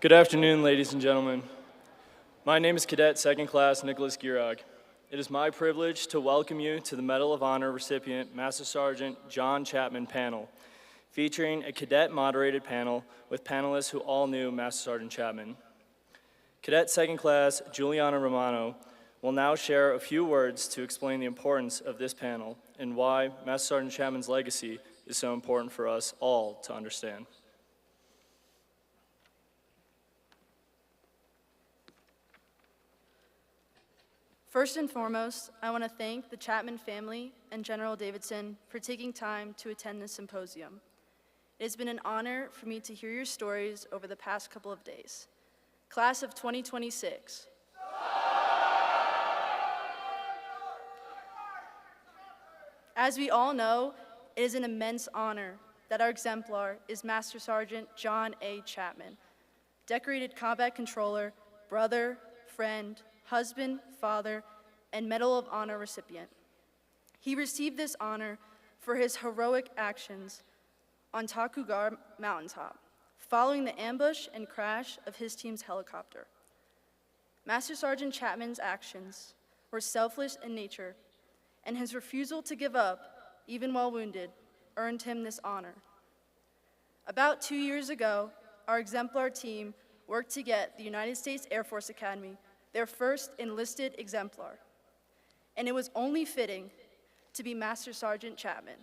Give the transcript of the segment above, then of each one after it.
Good afternoon, ladies and gentlemen. My name is Cadet Second Class Nicholas Girog. It is my privilege to welcome you to the Medal of Honor recipient, Master Sergeant John Chapman panel, featuring a cadet-moderated panel with panelists who all knew Master Sergeant Chapman. Cadet Second Class Juliana Romano will now share a few words to explain the importance of this panel and why Master Sergeant Chapman's legacy is so important for us all to understand. First and foremost, I want to thank the Chapman family and General Davidson for taking time to attend this symposium. It has been an honor for me to hear your stories over the past couple of days. Class of 2026. As we all know, it is an immense honor that our exemplar is Master Sergeant John A. Chapman, decorated combat controller, brother, friend, husband, father, and Medal of Honor recipient. He received this honor for his heroic actions on Takugar Mountaintop, following the ambush and crash of his team's helicopter. Master Sergeant Chapman's actions were selfless in nature, and his refusal to give up, even while wounded, earned him this honor. About 2 years ago, our exemplar team worked to get the United States Air Force Academy their first enlisted exemplar, and it was only fitting to be Master Sergeant Chapman.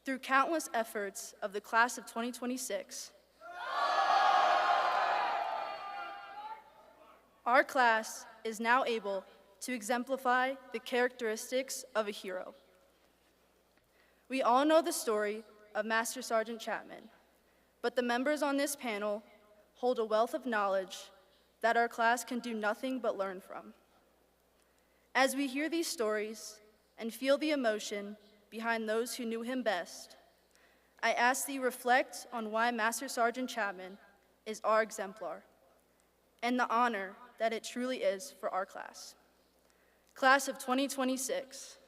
Through countless efforts of the class of 2026, our class is now able to exemplify the characteristics of a hero. We all know the story of Master Sergeant Chapman, but the members on this panel hold a wealth of knowledge that our class can do nothing but learn from. As we hear these stories and feel the emotion behind those who knew him best, I ask that you reflect on why Master Sergeant Chapman is our exemplar and the honor that it truly is for our class. Class of 2026.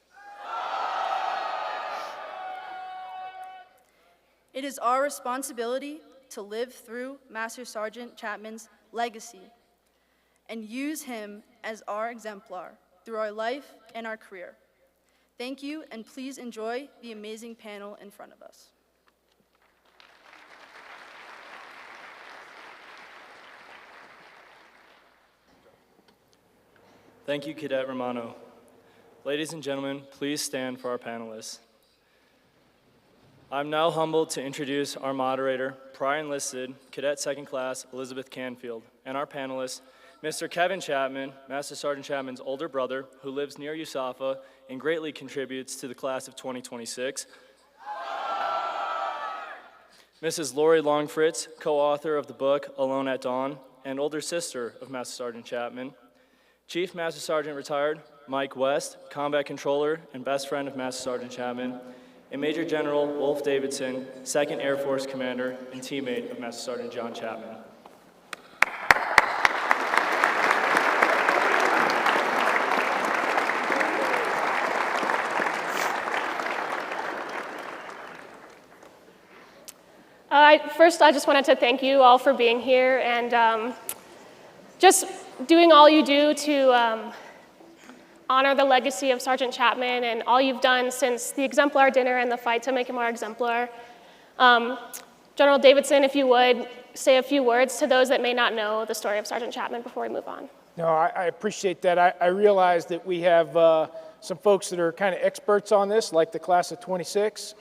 It is our responsibility to live through Master Sergeant Chapman's legacy and use him as our exemplar through our life and our career. Thank you, and please enjoy the amazing panel in front of us. Thank you, Cadet Romano. Ladies and gentlemen, please stand for our panelists. I'm now humbled to introduce our moderator, prior enlisted, Cadet Second Class Elizabeth Canfield, and our panelists, Mr. Kevin Chapman, Master Sergeant Chapman's older brother, who lives near USAFA and greatly contributes to the class of 2026. Mrs. Lori Longfritz, co-author of the book Alone at Dawn, and older sister of Master Sergeant Chapman. Chief Master Sergeant Retired Mike West, combat controller and best friend of Master Sergeant Chapman, and Major General Wolf Davidson, 2nd Air Force Commander and teammate of Master Sergeant John Chapman. First, I just wanted to thank you all for being here and just doing all you do to honor the legacy of Sergeant Chapman and all you've done since the exemplar dinner and the fight to make him our exemplar. General Davidson, if you would, say a few words to those that may not know the story of Sergeant Chapman before we move on. No, I appreciate that. I realize that we have some folks that are kind of experts on this, like the class of 26.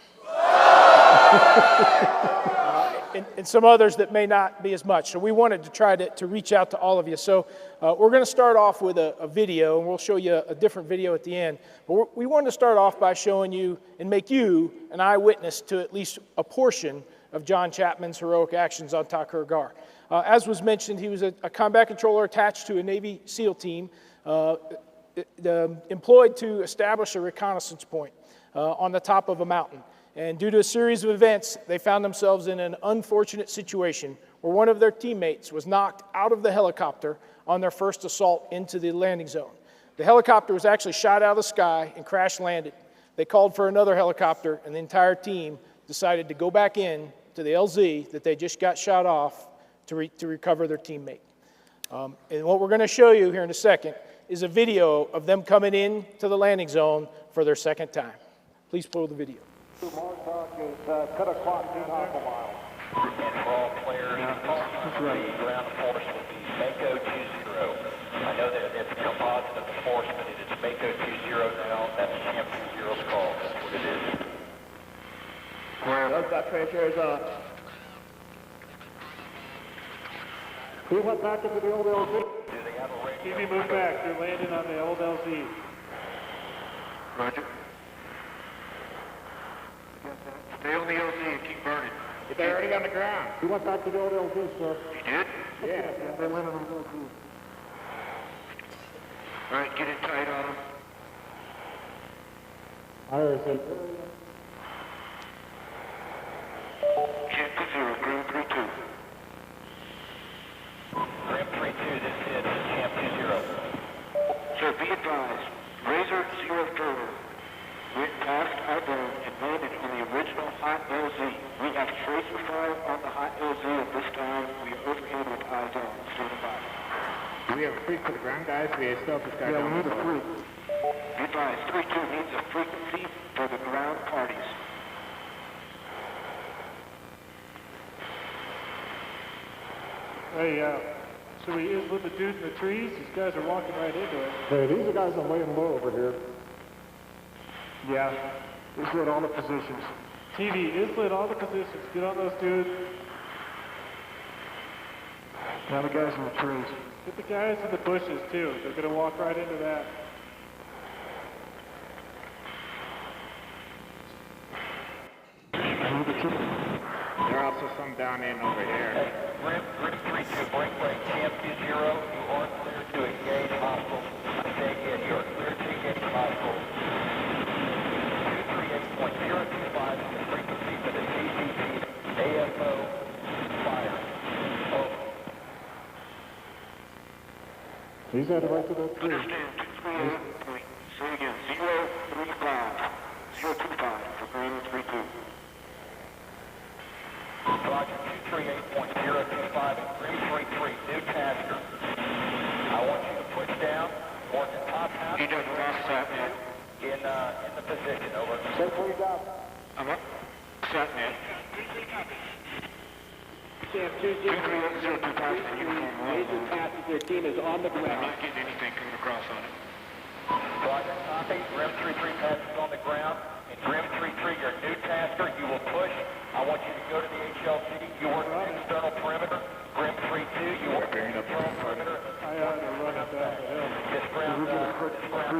And some others that may not be as much. So we wanted to try to reach out to all of you. So we're going to start off with a video, and we'll show you a different video at the end. But we wanted to start off by showing you and make you an eyewitness to at least a portion of John Chapman's heroic actions on Takur. As was mentioned, he was a combat controller attached to a Navy SEAL team employed to establish a reconnaissance point on the top of a mountain. And due to a series of events, they found themselves in an unfortunate situation where one of their teammates was knocked out of the helicopter on their first assault into the landing zone. The helicopter was actually shot out of the sky and crash landed. They called for another helicopter, and the entire team decided to go back in to the LZ that they just got shot off to recover their teammate. And what we're going to show you here in a second is a video of them coming in to the landing zone for their second time. Please pull the video. Martok is 10 o'clock, 2 nautical miles. And for all players, the ground force will be Mako 20. I know that it's a composite of the force, but it is Mako 20 now. That's Champ 20's call. That's what it is. Those that pressure is up. He went back into the old LZ. Do they have a radio? TV moved back. They're landing on the old LZ. Roger. Stay on the LZ and keep burning. They're already on the ground. He went back to the old LZ, sir. You did? Yeah, they're landing on the LZ. All right, get it tight on them. Iris, Champ 20, ground 32. Ground 32, this is Champ 20. Sir, be advised, Razor 0 Drover went past our drone and landed on the original hot LZ. We have tracer fire on the hot LZ at this time. We are overhead with eyes on. Stand by. do we have a freak for the ground, guys? We still this guy down. We need a freak. Be advised, 32 needs a frequency for the ground parties. Hey, so we with the dudes in the trees? These guys are walking right into it. Hey, these are guys that are laying low over here. Yeah, it's lit all the positions. TV is lit all the positions. Get on those dudes. Now the guys in the trees. Get the guys in the bushes too. They're gonna walk right into that. There are also some down in over here. Grim 32, break Champ 20, you are clear to engage hostile. I say again, you are clear to engage hostile. 238.025 is the frequency for the CCP AFO fire. Over. He's headed right to that tree. Understand, 238. Say again, 035, 025 for ground 32. Roger, 238.025 and 333, new tasker. I want you to push down, work the top half. He doesn't cross Chapman. In the position, over. Say please up. I'm up. Chapman. Champ 20. Major passenger team is on the I'm ground. not getting anything coming across on it. Roger, copy. Grim 33 passes on the ground. And Grim 33, your new tasker, you will push. I want you to go to the HLC. You work the external perimeter. Grim 32, you work the internal perimeter. I ought to run up that hill. This ground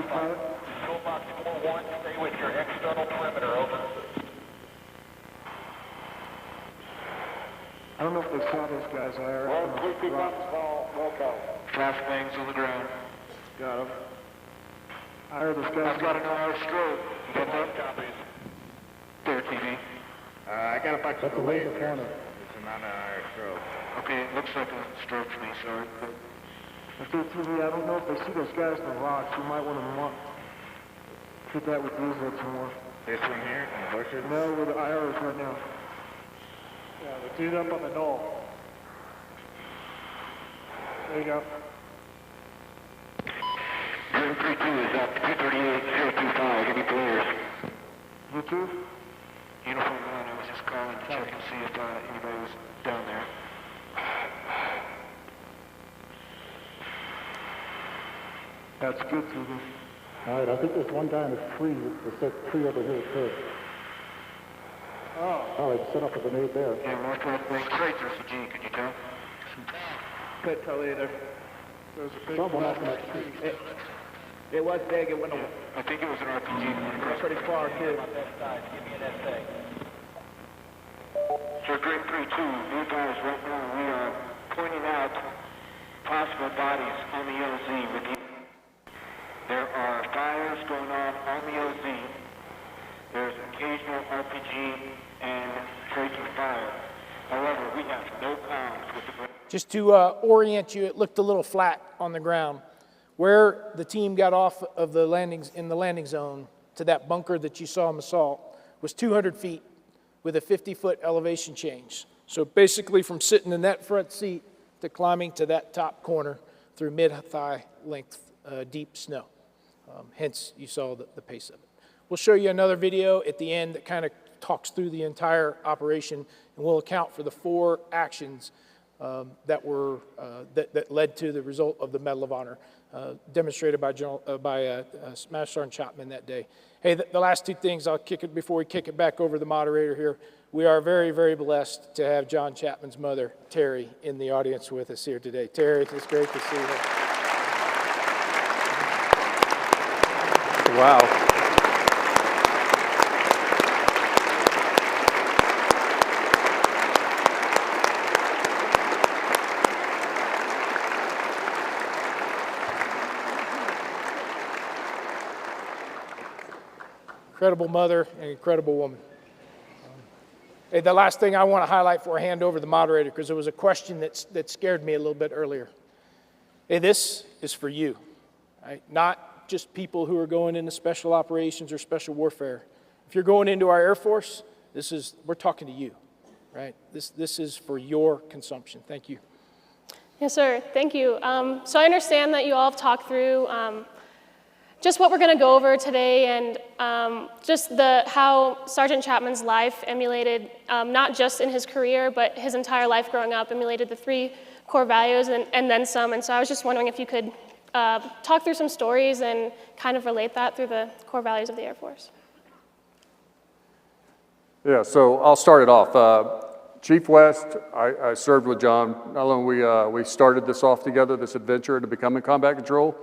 fire. Toolbox 4-1, stay with your external perimeter, over. I don't know if they saw those guys. I heard Flash bangs on the ground. Got him. I heard those guys. I've got an hour stroke. Get that? Copies. There, TV. I got a bunch of laser corner. It's not an hour stroke. Okay, it looks like a stroke to me, sorry. Okay, TV, I don't know if they see those guys in the rocks. You might want to hit that with these lights more. This one here in the bushes? No, where the IR is right now. Yeah, the dude up on the knoll. There you go. Grim 32 is up, 238.025, any players? You too? Uniform 1, I was just calling to check and see if anybody was down there. That's good, TV. All right, I think there's one guy in the tree, the tree over here too. Oh, they set up a grenade there. Yeah, more flash traits or G, could you tell? Couldn't tell either. There's a big someone else in that tree. It was big, it went I think it was an RPG going across. pretty far too. On that side, give me an SA. Sir, Grim 32, you guys, right now we are pointing out possible bodies on the LZ with you. There are fires going on the LZ. There's occasional RPG and tracer fire. However, we have no comms with the ground. Just to orient you, it looked a little flat on the ground. Where the team got off of the landings in the landing zone to that bunker that you saw in the assault was 200 feet with a 50-foot elevation change. So basically from sitting in that front seat to climbing to that top corner through mid-thigh length deep snow. Hence, you saw the pace of it. We'll show you another video at the end that kind of talks through the entire operation, and we'll account for the 4 actions that led to the result of the Medal of Honor, demonstrated by Master Sergeant Chapman that day. Hey, the last 2 things I'll kick it before we kick it back over to the moderator here. We are very, very blessed to have John Chapman's mother, Terry, in the audience with us here today. Terry, it's great to see you. Wow. Incredible mother and incredible woman. Hey, the last thing I want to highlight before I hand over to the moderator, because there was a question that scared me a little bit earlier. Hey, this is for you, right? Not just people who are going into special operations or special warfare. If you're going into our Air Force, we're talking to you, right? This is for your consumption. Thank you. Yes, sir. Thank you. So I understand that you all have talked through just what we're going to go over today, and just how Sergeant Chapman's life emulated, not just in his career, but his entire life growing up, emulated the 3 core values and then some. And so I was just wondering if you could talk through some stories and kind of relate that through the core values of the Air Force. Yeah, so I'll start it off. Chief West, I served with John. Not only we started this off together, this adventure to becoming combat control,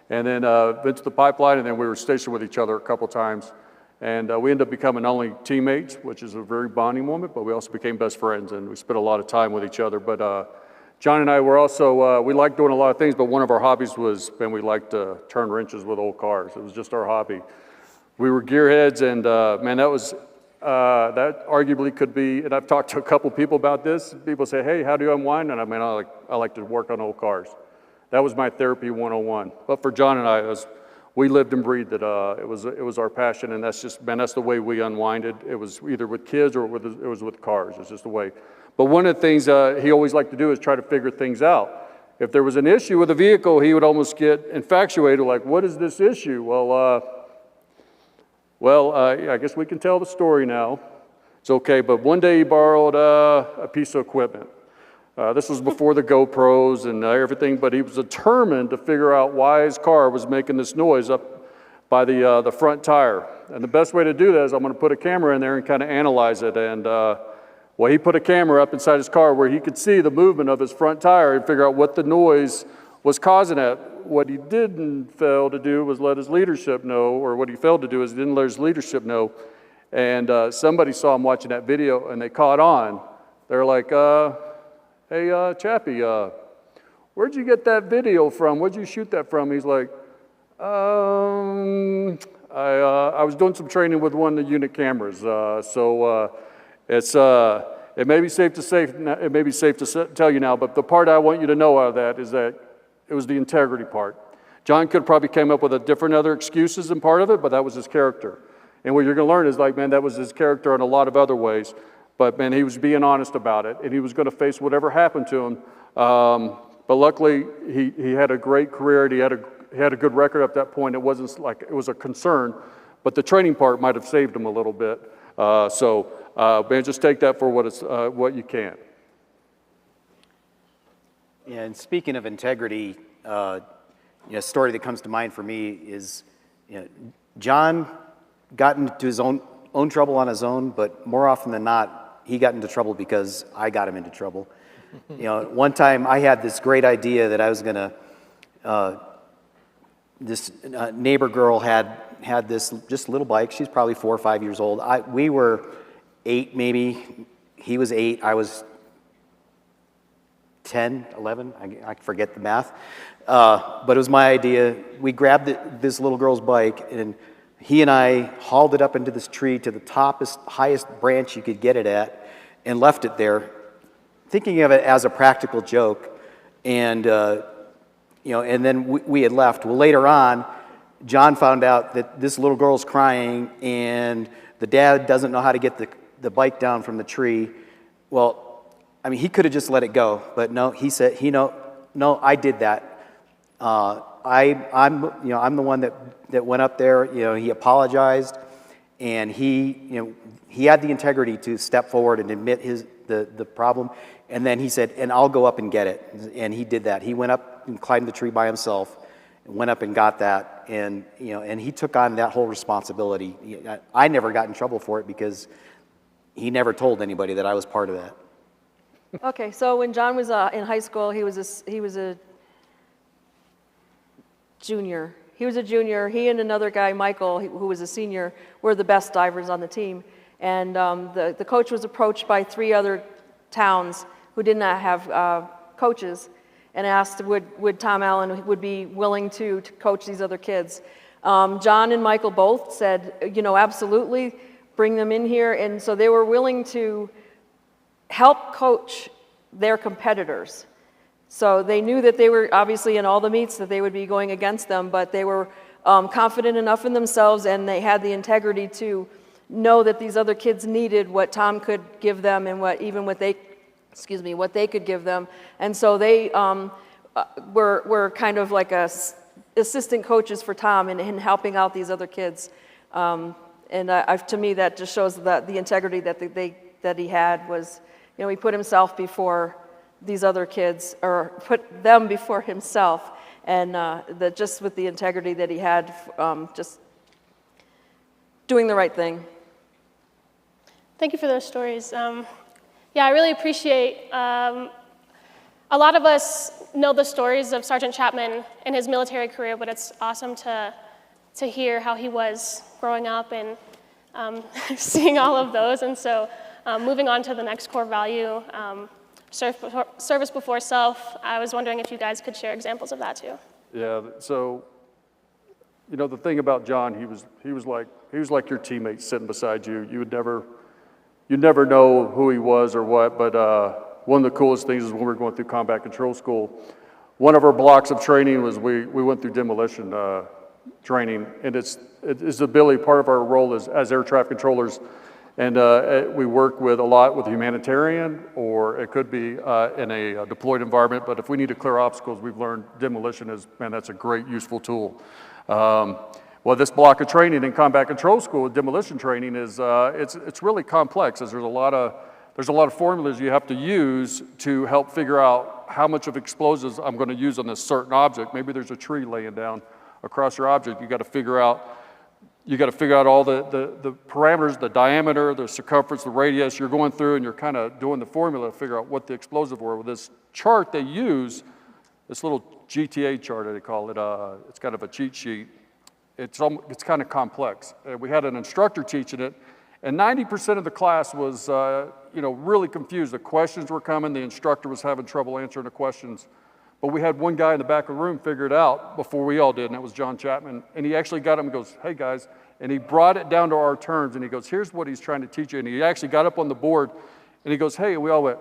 and then went to the pipeline, and then we were stationed with each other a couple times. And we ended up becoming not only teammates, which is a very bonding moment, but we also became best friends, and we spent a lot of time with each other. But John and I were also, we liked doing a lot of things, but one of our hobbies was, and we liked to turn wrenches with old cars. It was just our hobby. We were gearheads, and man, that arguably could be, and I've talked to a couple people about this. People say, hey, how do you unwind? And I like to work on old cars. That was my therapy 101. But for John and I, we lived and breathed it. It was our passion, and that's the way we unwinded. It was either with kids or it was with cars. It's just the way. But one of the things he always liked to do is try to figure things out. If there was an issue with a vehicle, he would almost get infatuated, like, what is this issue? I guess we can tell the story now. It's okay, but one day he borrowed a piece of equipment. This was before the GoPros and everything, but he was determined to figure out why his car was making this noise up by the front tire. And the best way to do that is I'm going to put a camera in there and kind of analyze it. And he put a camera up inside his car where he could see the movement of his front tire and figure out what the noise was causing it. What he didn't fail to do was let his leadership know, or what he failed to do is he didn't let his leadership know. And somebody saw him watching that video and they caught on. They're like, hey, Chappie, where'd you get that video from? Where'd you shoot that from? He's like, I was doing some training with one of the unit cameras. It may be safe to tell you now, but the part I want you to know out of that is that it was the integrity part. John could have probably came up with a different other excuses in part of it, but that was his character. And what you're going to learn is like, man, that was his character in a lot of other ways. But man, he was being honest about it, and he was going to face whatever happened to him. But luckily, he had a great career, and he had a good record at that point. It wasn't like it was a concern, but the training part might have saved him a little bit. Man, just take that for what you can. Yeah, and speaking of integrity, a story that comes to mind for me is, John got into his own trouble on his own, but more often than not, he got into trouble because I got him into trouble. One time I had this great idea that I was gonna, this neighbor girl had this just little bike. She's probably 4 or 5 years old. We were 8 maybe. He was 8. I was 10, 11. I forget the math. But it was my idea. We grabbed this little girl's bike, and he and I hauled it up into this tree to the highest branch you could get it at, and left it there, thinking of it as a practical joke. And and then we had left. Well, later on, John found out that this little girl's crying, and the dad doesn't know how to get the bike down from the tree. Well, I mean, he could have just let it go, but no, he said, no, I did that. I'm the one that went up there. He apologized, and he had the integrity to step forward and admit the problem. And then he said, and I'll go up and get it. And he did that. He went up and climbed the tree by himself, and went up and got that. And and he took on that whole responsibility. I never got in trouble for it because he never told anybody that I was part of that. Okay, so when John was in high school, he was a junior. He was a junior. He and another guy, Michael, who was a senior, were the best divers on the team. And the coach was approached by 3 other towns who did not have coaches, and asked would Tom Allen would be willing to coach these other kids. John and Michael both said, absolutely, bring them in here. And so they were willing to help coach their competitors. So they knew that they were obviously in all the meets that they would be going against them, but they were confident enough in themselves, and they had the integrity to know that these other kids needed what Tom could give them and what they could give them. And so they were kind of like assistant coaches for Tom in helping out these other kids. And to me, that just shows that the integrity that he had was, he put himself before these other kids, or put them before himself, and that just with the integrity that he had, just doing the right thing. Thank you for those stories. Yeah, I really appreciate, a lot of us know the stories of Sergeant Chapman and his military career, but it's awesome to hear how he was growing up and seeing all of those. And so moving on to the next core value, service before self, I was wondering if you guys could share examples of that too. Yeah, so, the thing about John, he was like your teammate sitting beside you. You'd never know who he was or what, but one of the coolest things is when we were going through combat control school, one of our blocks of training was we went through demolition training, and it's ability, part of our role as air traffic controllers, and we work with a lot with humanitarian, or it could be in a deployed environment, but if we need to clear obstacles, we've learned demolition is, man, that's a great, useful tool. Well, this block of training in combat control school, demolition training, is it's really complex, as there's a lot of formulas you have to use to help figure out how much of explosives I'm going to use on this certain object. Maybe there's a tree laying down across your object. You got to figure out all the parameters, the diameter, the circumference, the radius. You're going through and you're kind of doing the formula to figure out what the explosive were. With this chart they use, this little GTA chart, they call it. It's kind of a cheat sheet. It's kind of complex. We had an instructor teaching it, and 90% of the class was, really confused. The questions were coming. The instructor was having trouble answering the questions. But we had one guy in the back of the room figure it out before we all did, and that was John Chapman. And he actually got him and goes, hey, guys. And he brought it down to our terms, and he goes, here's what he's trying to teach you. And he actually got up on the board, and he goes, hey, and we all went,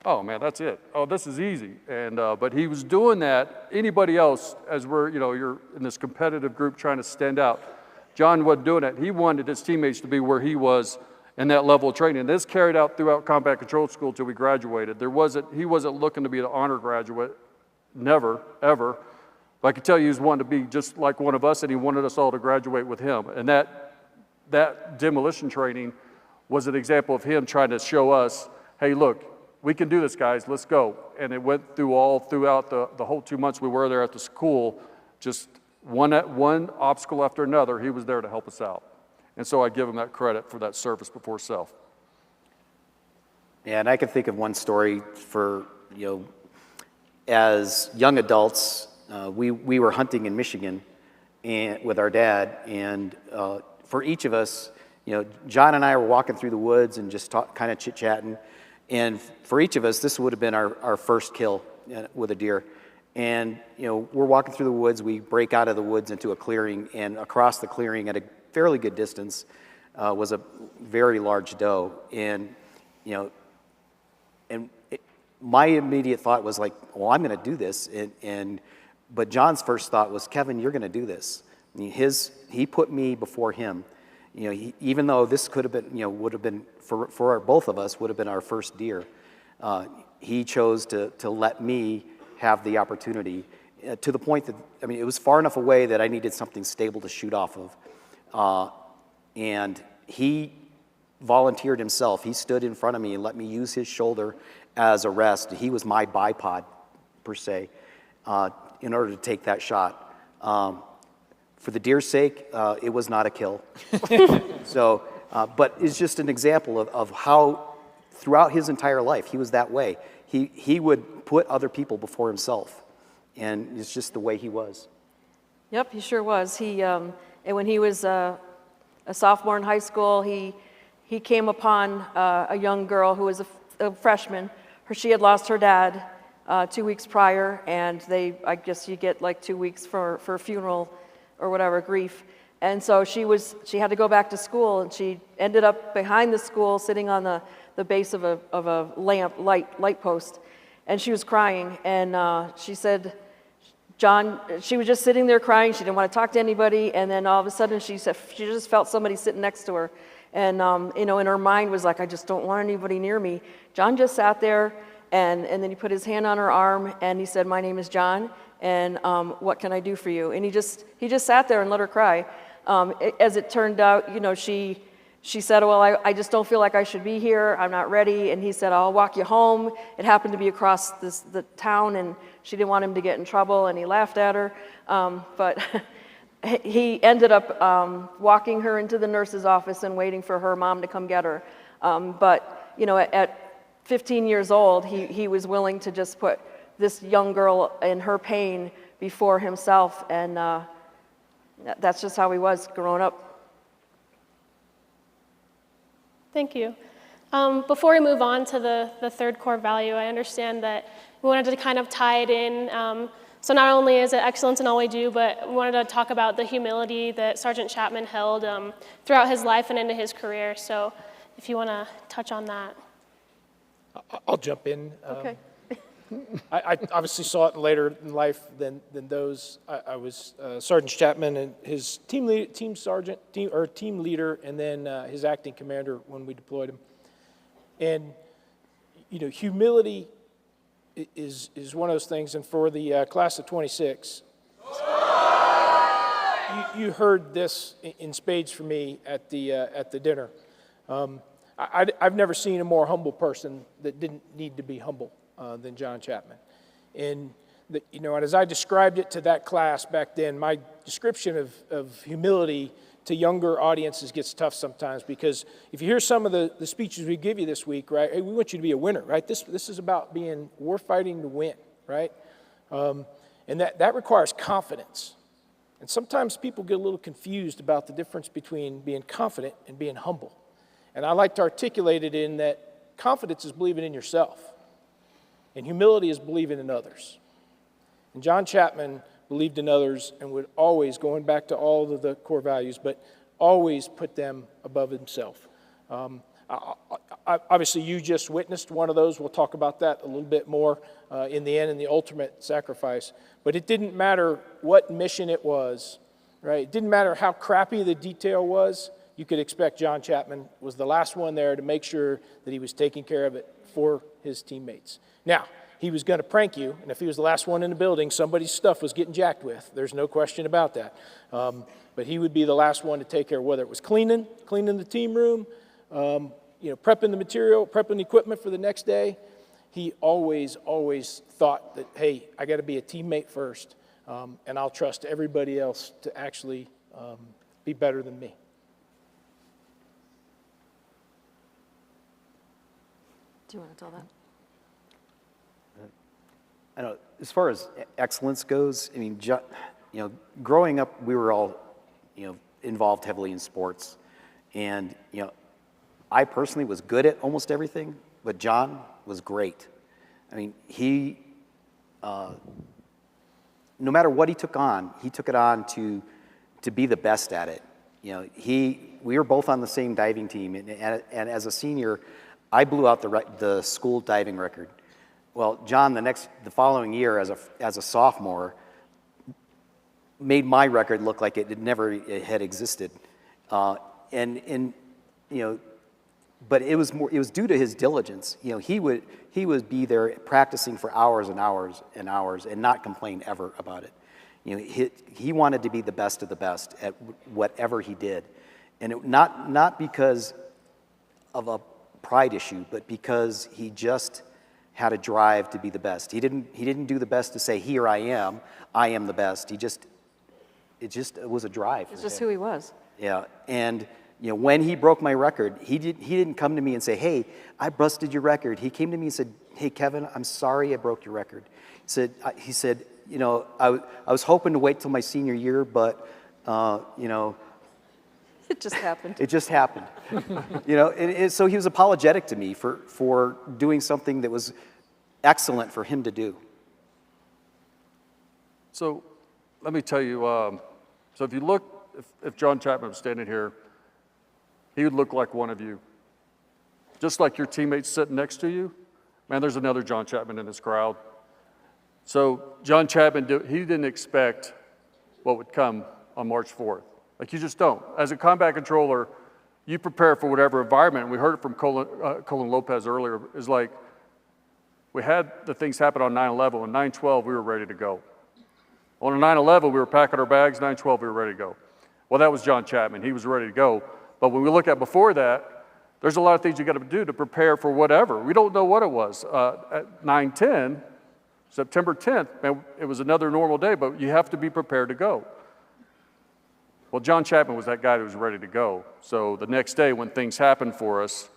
oh, man, that's it. Oh, this is easy. And but he was doing that. Anybody else, as you're in this competitive group trying to stand out, John wasn't doing it. He wanted his teammates to be where he was in that level of training. And this carried out throughout combat control school until we graduated. He wasn't looking to be an honor graduate, never, ever. But I can tell you he was wanting to be just like one of us, and he wanted us all to graduate with him. And that demolition training was an example of him trying to show us, hey, look, we can do this, guys, let's go. And it went throughout the whole 2 months we were there at the school, just one obstacle after another, he was there to help us out. And so I give him that credit for that service before self. Yeah, and I can think of one story for, as young adults, we were hunting in Michigan with our dad, and for each of us, John and I were walking through the woods and just kind of chit-chatting, and for each of us, this would have been our first kill with a deer. And, we're walking through the woods, we break out of the woods into a clearing, and across the clearing at a fairly good distance was a very large doe. And, my immediate thought was like, well, I'm going to do this. But John's first thought was, Kevin, you're going to do this. He put me before him. Even though this could have been, would have been, for both of us, would have been our first deer. He chose to let me have the opportunity to the point that, I mean, it was far enough away that I needed something stable to shoot off of. And he volunteered himself. He stood in front of me and let me use his shoulder as a rest. He was my bipod, per se, in order to take that shot. For the deer's sake, it was not a kill. So, but it's just an example of how throughout his entire life, he was that way. He would put other people before himself, and it's just the way he was. Yep, he sure was. And when he was a sophomore in high school, he came upon a young girl who was a freshman. She had lost her dad 2 weeks prior, and I guess you get like 2 weeks for a funeral or whatever, grief. And so she had to go back to school, and she ended up behind the school sitting on the base of a light post, and she was crying. And she said, John, she was just sitting there crying. She didn't want to talk to anybody, and then all of a sudden she said she just felt somebody sitting next to her. And in her mind was like, I just don't want anybody near me. John just sat there, and then he put his hand on her arm, and he said, my name is John, and what can I do for you? And he just sat there and let her cry. As it turned out, she said, well, I just don't feel like I should be here. I'm not ready. And he said, I'll walk you home. It happened to be across the town, and she didn't want him to get in trouble, and he laughed at her. But he ended up walking her into the nurse's office and waiting for her mom to come get her. But at 15 years old, he was willing to just put this young girl and her pain before himself, and that's just how he was growing up. Thank you. Before we move on to the third core value, I understand that we wanted to kind of tie it in. So not only is it excellence in all we do, but we wanted to talk about the humility that Sergeant Chapman held throughout his life and into his career. So if you want to touch on that. I'll jump in. Okay. I obviously saw it later in life than those. I was Sergeant Chapman and his team leader, and then his acting commander when we deployed him. And humility is one of those things. And for the class of 26, you heard this in spades from me at the dinner. I've never seen a more humble person that didn't need to be humble than John Chapman. And and as I described it to that class back then, my description of humility to younger audiences gets tough sometimes, because if you hear some of the speeches we give you this week, right, hey, we want you to be a winner, right? This is about we're fighting to win, right? And that requires confidence. And sometimes people get a little confused about the difference between being confident and being humble. And I like to articulate it in that confidence is believing in yourself, and humility is believing in others. And John Chapman believed in others and would always, going back to all of the core values, but always put them above himself. Obviously, you just witnessed one of those. We'll talk about that a little bit more in the end, in the ultimate sacrifice. But it didn't matter what mission it was, right? It didn't matter how crappy the detail was. You could expect John Chapman was the last one there to make sure that he was taking care of it for his teammates. Now, he was going to prank you, and if he was the last one in the building, somebody's stuff was getting jacked with. There's no question about that. But he would be the last one to take care of whether it was cleaning the team room, prepping the material, prepping the equipment for the next day. He always thought that, hey, I got to be a teammate first, and I'll trust everybody else to actually be better than me. Do you want to tell that? I know, as far as excellence goes, I mean, growing up, we were all, involved heavily in sports. And, I personally was good at almost everything, but John was great. I mean, he, no matter what he took it on to be the best at it. We were both on the same diving team, and as a senior, I blew out the school diving record. Well, John, the following year, as a sophomore, made my record look like it never had existed, and but it was due to his diligence. You know, he would be there practicing for hours and hours and hours and not complain ever about it. You know, he wanted to be the best of the best at whatever he did, and not because of a pride issue, but because he just had a drive to be the best. He didn't do the best to say, "Here I am the best." It was a drive. It's just who he was. Yeah, and you know, when he broke my record, he didn't come to me and say, "Hey, I busted your record." He came to me and said, "Hey, Kevin, I'm sorry I broke your record." He said, you know, I was hoping to wait till my senior year, but you know, It just happened. it just happened. You know, so he was apologetic to me for doing something that was excellent for him to do. So let me tell you, so if you look, if John Chapman was standing here, he would look like one of you. Just like your teammates sitting next to you. Man, there's another John Chapman in this crowd. So John Chapman, he didn't expect what would come on March 4th. Like, you just don't. As a combat controller, you prepare for whatever environment. And we heard it from Colin Lopez earlier, is like, we had the things happen on 9/11. On 9/12, we were ready to go. On 9/11, we were packing our bags. 9/12, we were ready to go. Well, that was John Chapman. He was ready to go. But when we look at before that, there's a lot of things you got to do to prepare for whatever. We don't know what it was. At 9/10, September 10th, man, it was another normal day, but you have to be prepared to go. Well, John Chapman was that guy that was ready to go. So the next day when things happened for us,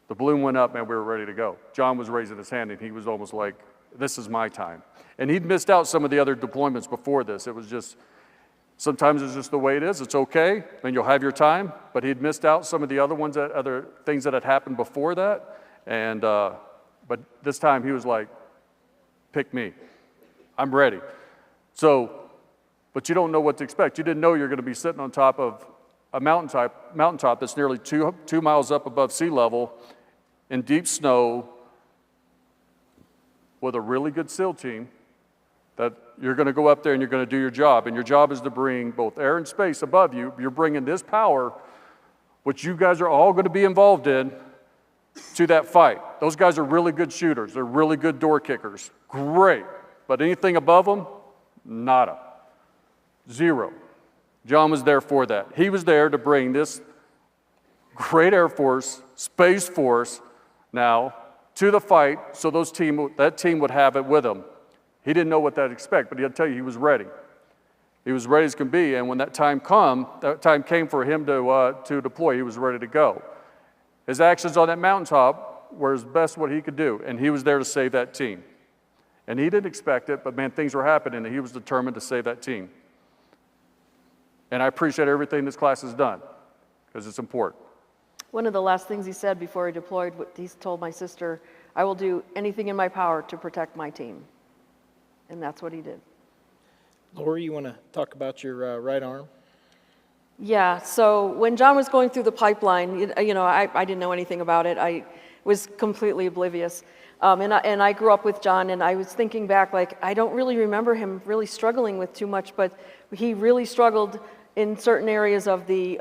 the balloon went up, man, we were ready to go. John was raising his hand, and he was almost like, this is my time. And he'd missed out some of the other deployments before this. It was just, sometimes it's just the way it is. It's okay, and you'll have your time. But he'd missed out some of the other ones, other things that had happened before that. And but this time he was like, pick me. I'm ready. So, but you don't know what to expect. You didn't know you're going to be sitting on top of a mountaintop that's nearly two miles up above sea level in deep snow with a really good SEAL team, that you're going to go up there and you're going to do your job. And your job is to bring both air and space above you. You're bringing this power, which you guys are all going to be involved in, to that fight. Those guys are really good shooters. They're really good door kickers. Great. But anything above them, nada. Zero. John was there for that. He was there to bring this great Air Force, Space Force now to the fight so that team would have it with him. He didn't know what that expect, but he'll tell you he was ready. He was ready as can be, and when that time came for him to deploy, he was ready to go. His actions on that mountaintop were his best what he could do, and he was there to save that team. And he didn't expect it, but man, things were happening, and he was determined to save that team. And I appreciate everything this class has done, because it's important. One of the last things he said before he deployed, he told my sister, "I will do anything in my power to protect my team." And that's what he did. Lori, you want to talk about your right arm? Yeah, so when John was going through the pipeline, you know, I didn't know anything about it. I was completely oblivious. And I grew up with John, and I was thinking back, like, I don't really remember him really struggling with too much, but he really struggled in certain areas of the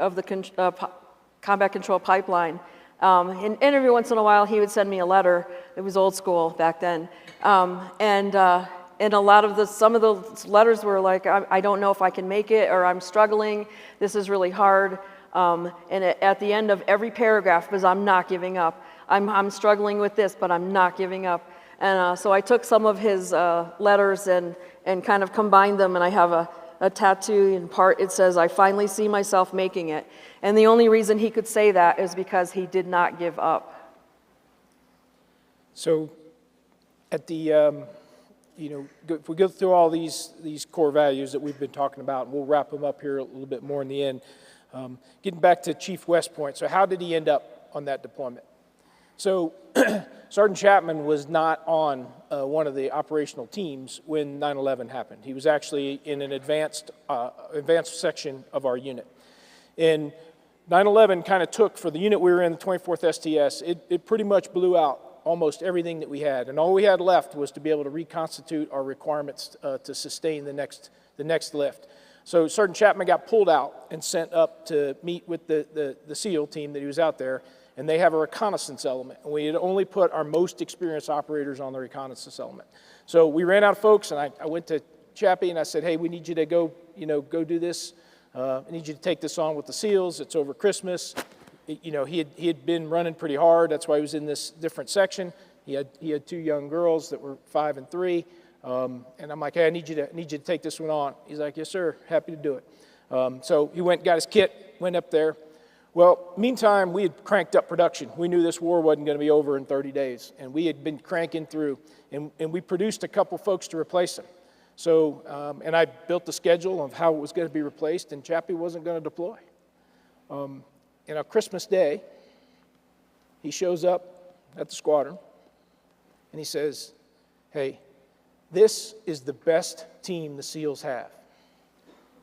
combat control pipeline. And every once in a while, he would send me a letter. It was old school back then. And some of the letters were like, I don't know if I can make it, or I'm struggling, this is really hard. And at the end of every paragraph was, I'm not giving up. I'm struggling with this, but I'm not giving up. And so I took some of his letters and kind of combined them, and I have a tattoo in part. It says, "I finally see myself making it." And the only reason he could say that is because he did not give up. So at the, if we go through all these core values that we've been talking about, and we'll wrap them up here a little bit more in the end. Getting back to Chief West Point, so how did he end up on that deployment? So Sergeant Chapman was not on one of the operational teams when 9/11 happened. He was actually in an advanced section of our unit. And 9/11 kind of took, for the unit we were in, the 24th STS, it pretty much blew out almost everything that we had. And all we had left was to be able to reconstitute our requirements to sustain the next lift. So Sergeant Chapman got pulled out and sent up to meet with the SEAL team that he was out there, and they have a reconnaissance element. And we had only put our most experienced operators on the reconnaissance element. So we ran out of folks, and I went to Chappie and I said, hey, we need you to go do this. I need you to take this on with the SEALs. It's over Christmas. He had been running pretty hard. That's why he was in this different section. He had 2 young girls that were 5 and 3. And I'm like, hey, I need you to take this one on. He's like, yes, sir, happy to do it. So he went and got his kit, went up there. Well, meantime, we had cranked up production. We knew this war wasn't going to be over in 30 days, and we had been cranking through, and we produced a couple folks to replace them. So, and I built the schedule of how it was going to be replaced, and Chappie wasn't going to deploy. And on Christmas Day, he shows up at the squadron, and he says, hey, this is the best team the SEALs have,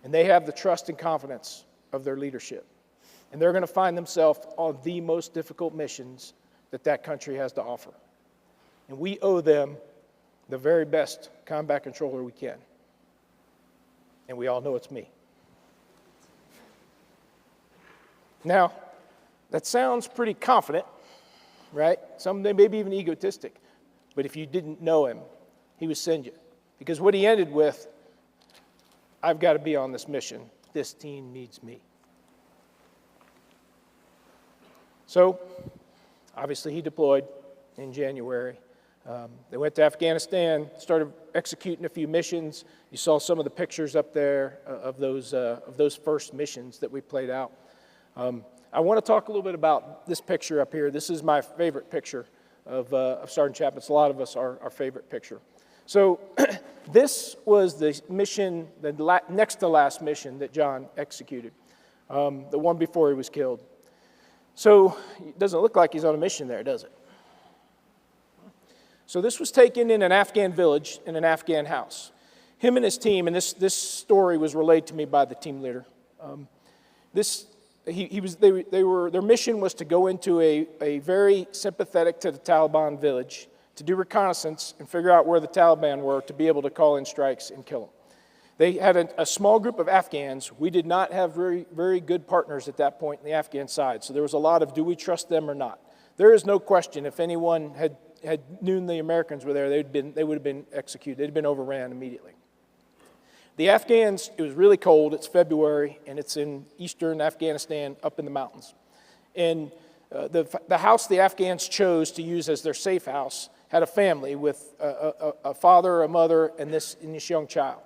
and they have the trust and confidence of their leadership. And they're going to find themselves on the most difficult missions that country has to offer. And we owe them the very best combat controller we can. And we all know it's me. Now, that sounds pretty confident, right? Some maybe even egotistic. But if you didn't know him, he would send you. Because what he ended with, I've got to be on this mission. This team needs me. So, obviously, he deployed in January. They went to Afghanistan, started executing a few missions. You saw some of the pictures up there of those first missions that we played out. I want to talk a little bit about this picture up here. This is my favorite picture of Sergeant Chapman. It's a lot of us our favorite picture. So, this was the mission, the next to last mission that John executed, the one before he was killed. So it doesn't look like he's on a mission there, does it? So this was taken in an Afghan village, in an Afghan house. Him and his team, and this story was relayed to me by the team leader. Their mission was to go into a very sympathetic to the Taliban village to do reconnaissance and figure out where the Taliban were to be able to call in strikes and kill them. They had a small group of Afghans. We did not have very, very good partners at that point in the Afghan side. So there was a lot of, do we trust them or not? There is no question if anyone had known the Americans were there, they would have been executed. They'd been overran immediately. The Afghans, it was really cold. It's February, and it's in eastern Afghanistan up in the mountains. And the house the Afghans chose to use as their safe house had a family with a father, a mother, and this young child.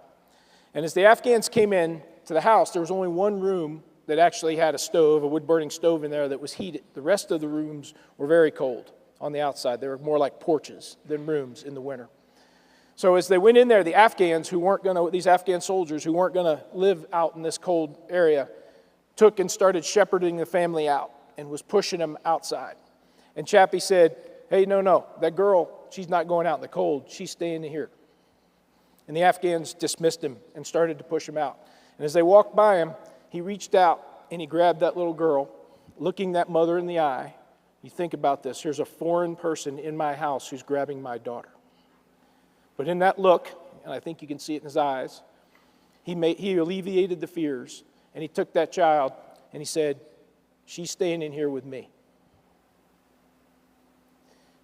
And as the Afghans came in to the house, there was only one room that actually had a stove, a wood-burning stove in there that was heated. The rest of the rooms were very cold on the outside. They were more like porches than rooms in the winter. So as they went in there, the Afghans these Afghan soldiers who weren't going to live out in this cold area, took and started shepherding the family out and was pushing them outside. And Chappie said, hey, no, that girl, she's not going out in the cold. She's staying here. And the Afghans dismissed him and started to push him out. And as they walked by him, he reached out and he grabbed that little girl, looking that mother in the eye. You think about this. Here's a foreign person in my house who's grabbing my daughter. But in that look, and I think you can see it in his eyes, he alleviated the fears, and he took that child and he said, she's staying in here with me.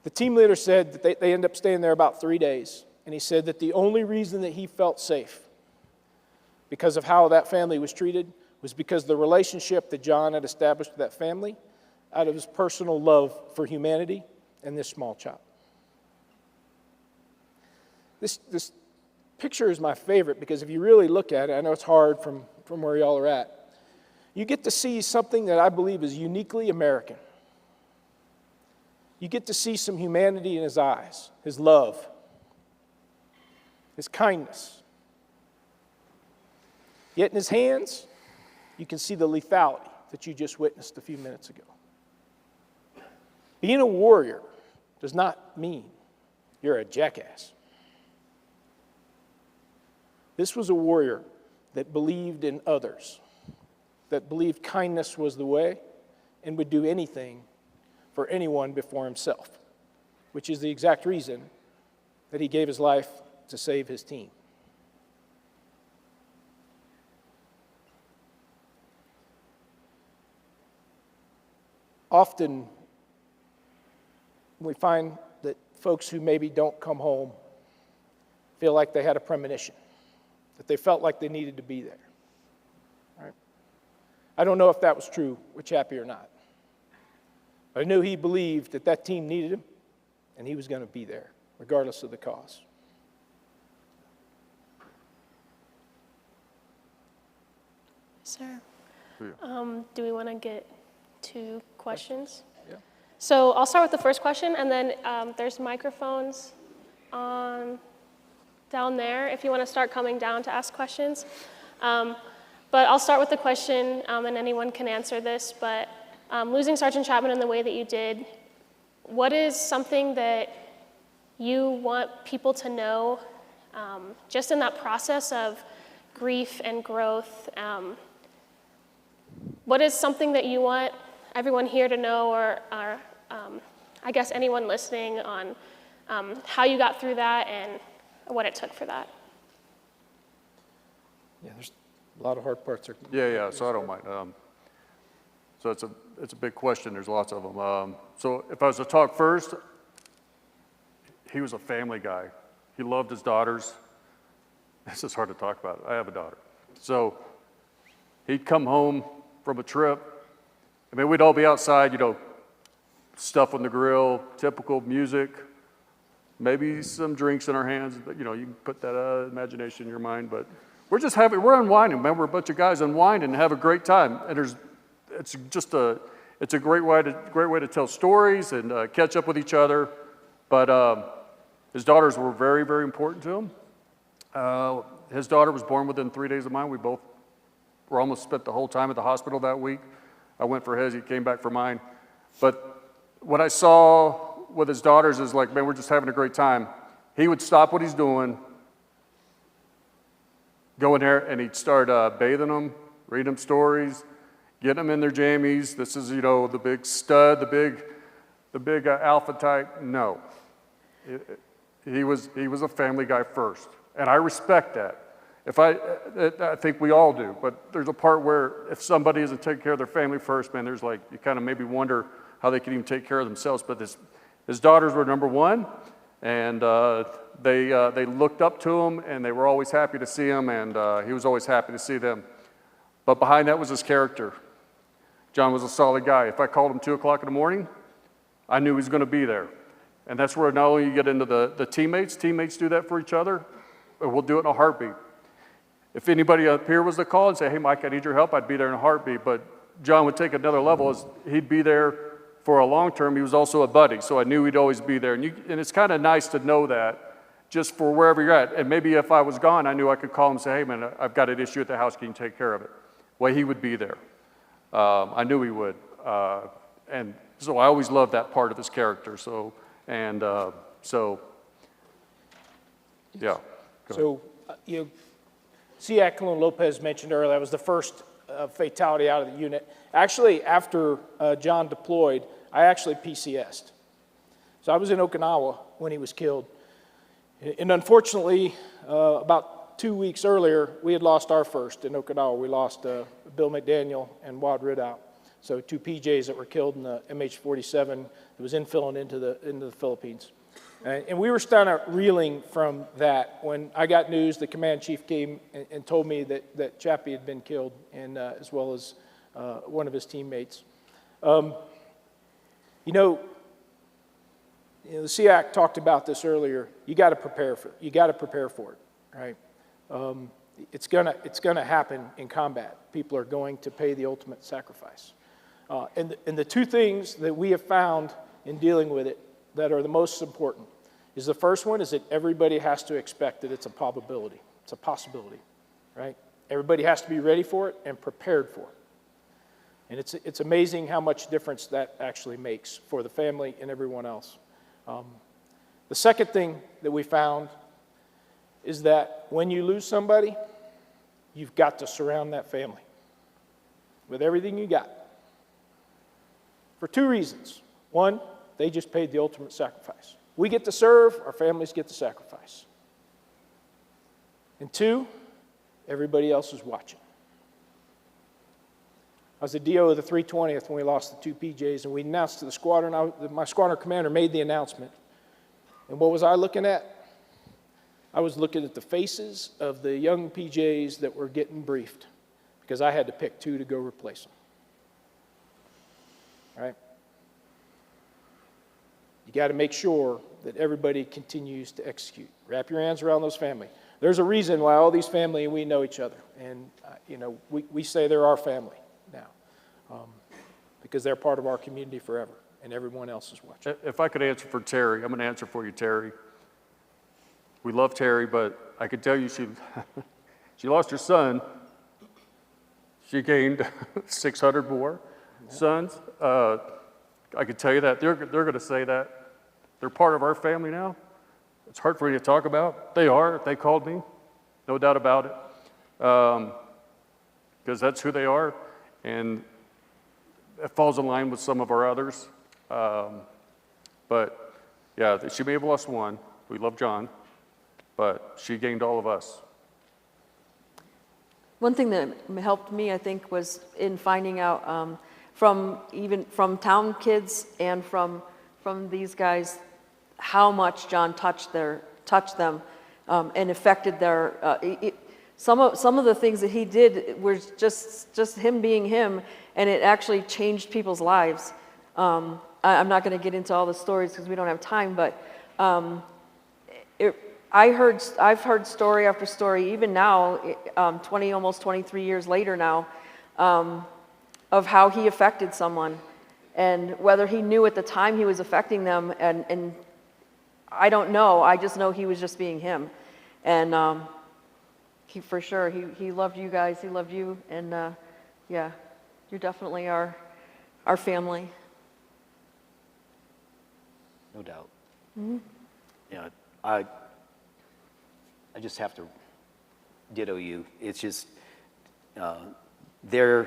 The team leader said that they ended up staying there about 3 days. And he said that the only reason that he felt safe because of how that family was treated was because the relationship that John had established with that family out of his personal love for humanity and this small child. This picture is my favorite because if you really look at it, I know it's hard from where y'all are at, you get to see something that I believe is uniquely American. You get to see some humanity in his eyes, his love, his kindness. Yet in his hands, you can see the lethality that you just witnessed a few minutes ago. Being a warrior does not mean you're a jackass. This was a warrior that believed in others, that believed kindness was the way and would do anything for anyone before himself, which is the exact reason that he gave his life to save his team. often we find that folks who maybe don't come home feel like they had a premonition, that they felt like they needed to be there. Right? I don't know if that was true with Chappie or not. I knew he believed that that team needed him, and he was going to be there, regardless of the cause. Sir, do we want to get to questions? Yeah. So I'll start with the first question, and then there's microphones on down there if you want to start coming down to ask questions. But I'll start with the question, and anyone can answer this, but losing Sergeant Chapman in the way that you did, what is something that you want people to know just in that process of grief and growth? What is something that you want everyone here to know, or I guess anyone listening, on how you got through that and what it took for that? Yeah, there's a lot of hard parts. Yeah, so I don't mind. So it's a big question. There's lots of them. So if I was to talk first, he was a family guy. He loved his daughters. This is hard to talk about. I have a daughter. So he'd come home from a trip. I mean, we'd all be outside, stuff on the grill, typical music, maybe some drinks in our hands, but you can put that imagination in your mind, but we're unwinding, man. We're a bunch of guys unwinding and have a great time. And it's a great way to tell stories and catch up with each other. But his daughters were very, very important to him. His daughter was born within 3 days of mine. We both were almost spent the whole time at the hospital that week. I went for his, he came back for mine. But what I saw with his daughters is like, man, we're just having a great time. He would stop what he's doing, go in there, and he'd start bathing them, reading them stories, getting them in their jammies. This is, the big stud, the big alpha type. No. He was a family guy first, and I respect that. I think we all do, but there's a part where if somebody isn't taking care of their family first, man, there's like, you kind of maybe wonder how they can even take care of themselves. But his daughters were number one, and they looked up to him, and they were always happy to see him, and he was always happy to see them. But behind that was his character. John was a solid guy. If I called him 2 o'clock in the morning, I knew he was going to be there. And that's where not only you get into the teammates do that for each other, but we'll do it in a heartbeat. If anybody up here was to call and say, hey, Mike, I need your help, I'd be there in a heartbeat. But John would take another level. He'd be there for a long term. He was also a buddy, so I knew he'd always be there. And it's kind of nice to know that just for wherever you're at. And maybe if I was gone, I knew I could call him and say, hey, man, I've got an issue at the house. Can you take care of it? Well, he would be there. I knew he would. And so I always loved that part of his character. Yeah. So, SEAC Colon Lopez mentioned earlier, that was the first fatality out of the unit. Actually, after John deployed, I actually PCS'd. So I was in Okinawa when he was killed. And unfortunately, about 2 weeks earlier, we had lost our first in Okinawa. We lost Bill McDaniel and Wad Ridout. So 2 PJs that were killed in the MH-47 that was infilling into the Philippines. And we were kind of reeling from that when I got news. The command chief came and told me that Chappie had been killed, and as well as one of his teammates. The SEAC talked about this earlier. You got to prepare for it, right? It's gonna happen in combat. People are going to pay the ultimate sacrifice. And the two things that we have found in dealing with it that are the most important is the first one is that everybody has to expect that it's a probability. It's a possibility, right? Everybody has to be ready for it and prepared for it. And it's amazing how much difference that actually makes for the family and everyone else. The second thing that we found is that when you lose somebody, you've got to surround that family with everything you got. For 2 reasons. One, they just paid the ultimate sacrifice. We get to serve, our families get to sacrifice. And 2, everybody else is watching. I was the DO of the 320th when we lost the two PJs, and we announced to the squadron, my squadron commander made the announcement. And what was I looking at? I was looking at the faces of the young PJs that were getting briefed, because I had to pick two to go replace them. All right? You got to make sure that everybody continues to execute. Wrap your hands around those families. There's a reason why all these family and we know each other. And, we say they're our family now because they're part of our community forever, and everyone else is watching. If I could answer for Terry, I'm going to answer for you, Terry. We love Terry, but I could tell you she lost her son. She gained 600 more sons. I could tell you that. They're going to say that. They're part of our family now. It's hard for me to talk about. They are. They called me. No doubt about it. Because that's who they are. And it falls in line with some of our others. But, yeah, she may have lost one. We love John. But she gained all of us. One thing that helped me, I think, was in finding out from town kids and from these guys how much John touched them and affected their. Some of the things that he did were just him being him, and it actually changed people's lives. I'm not going to get into all the stories because we don't have time, but I've heard story after story, even now, almost 23 years later now, of how he affected someone, and whether he knew at the time he was affecting them, and I don't know. I just know he was just being him, and he for sure he loved you guys. He loved you, and yeah, you're definitely our family. No doubt. Mm-hmm. Yeah, I just have to ditto you. It's just the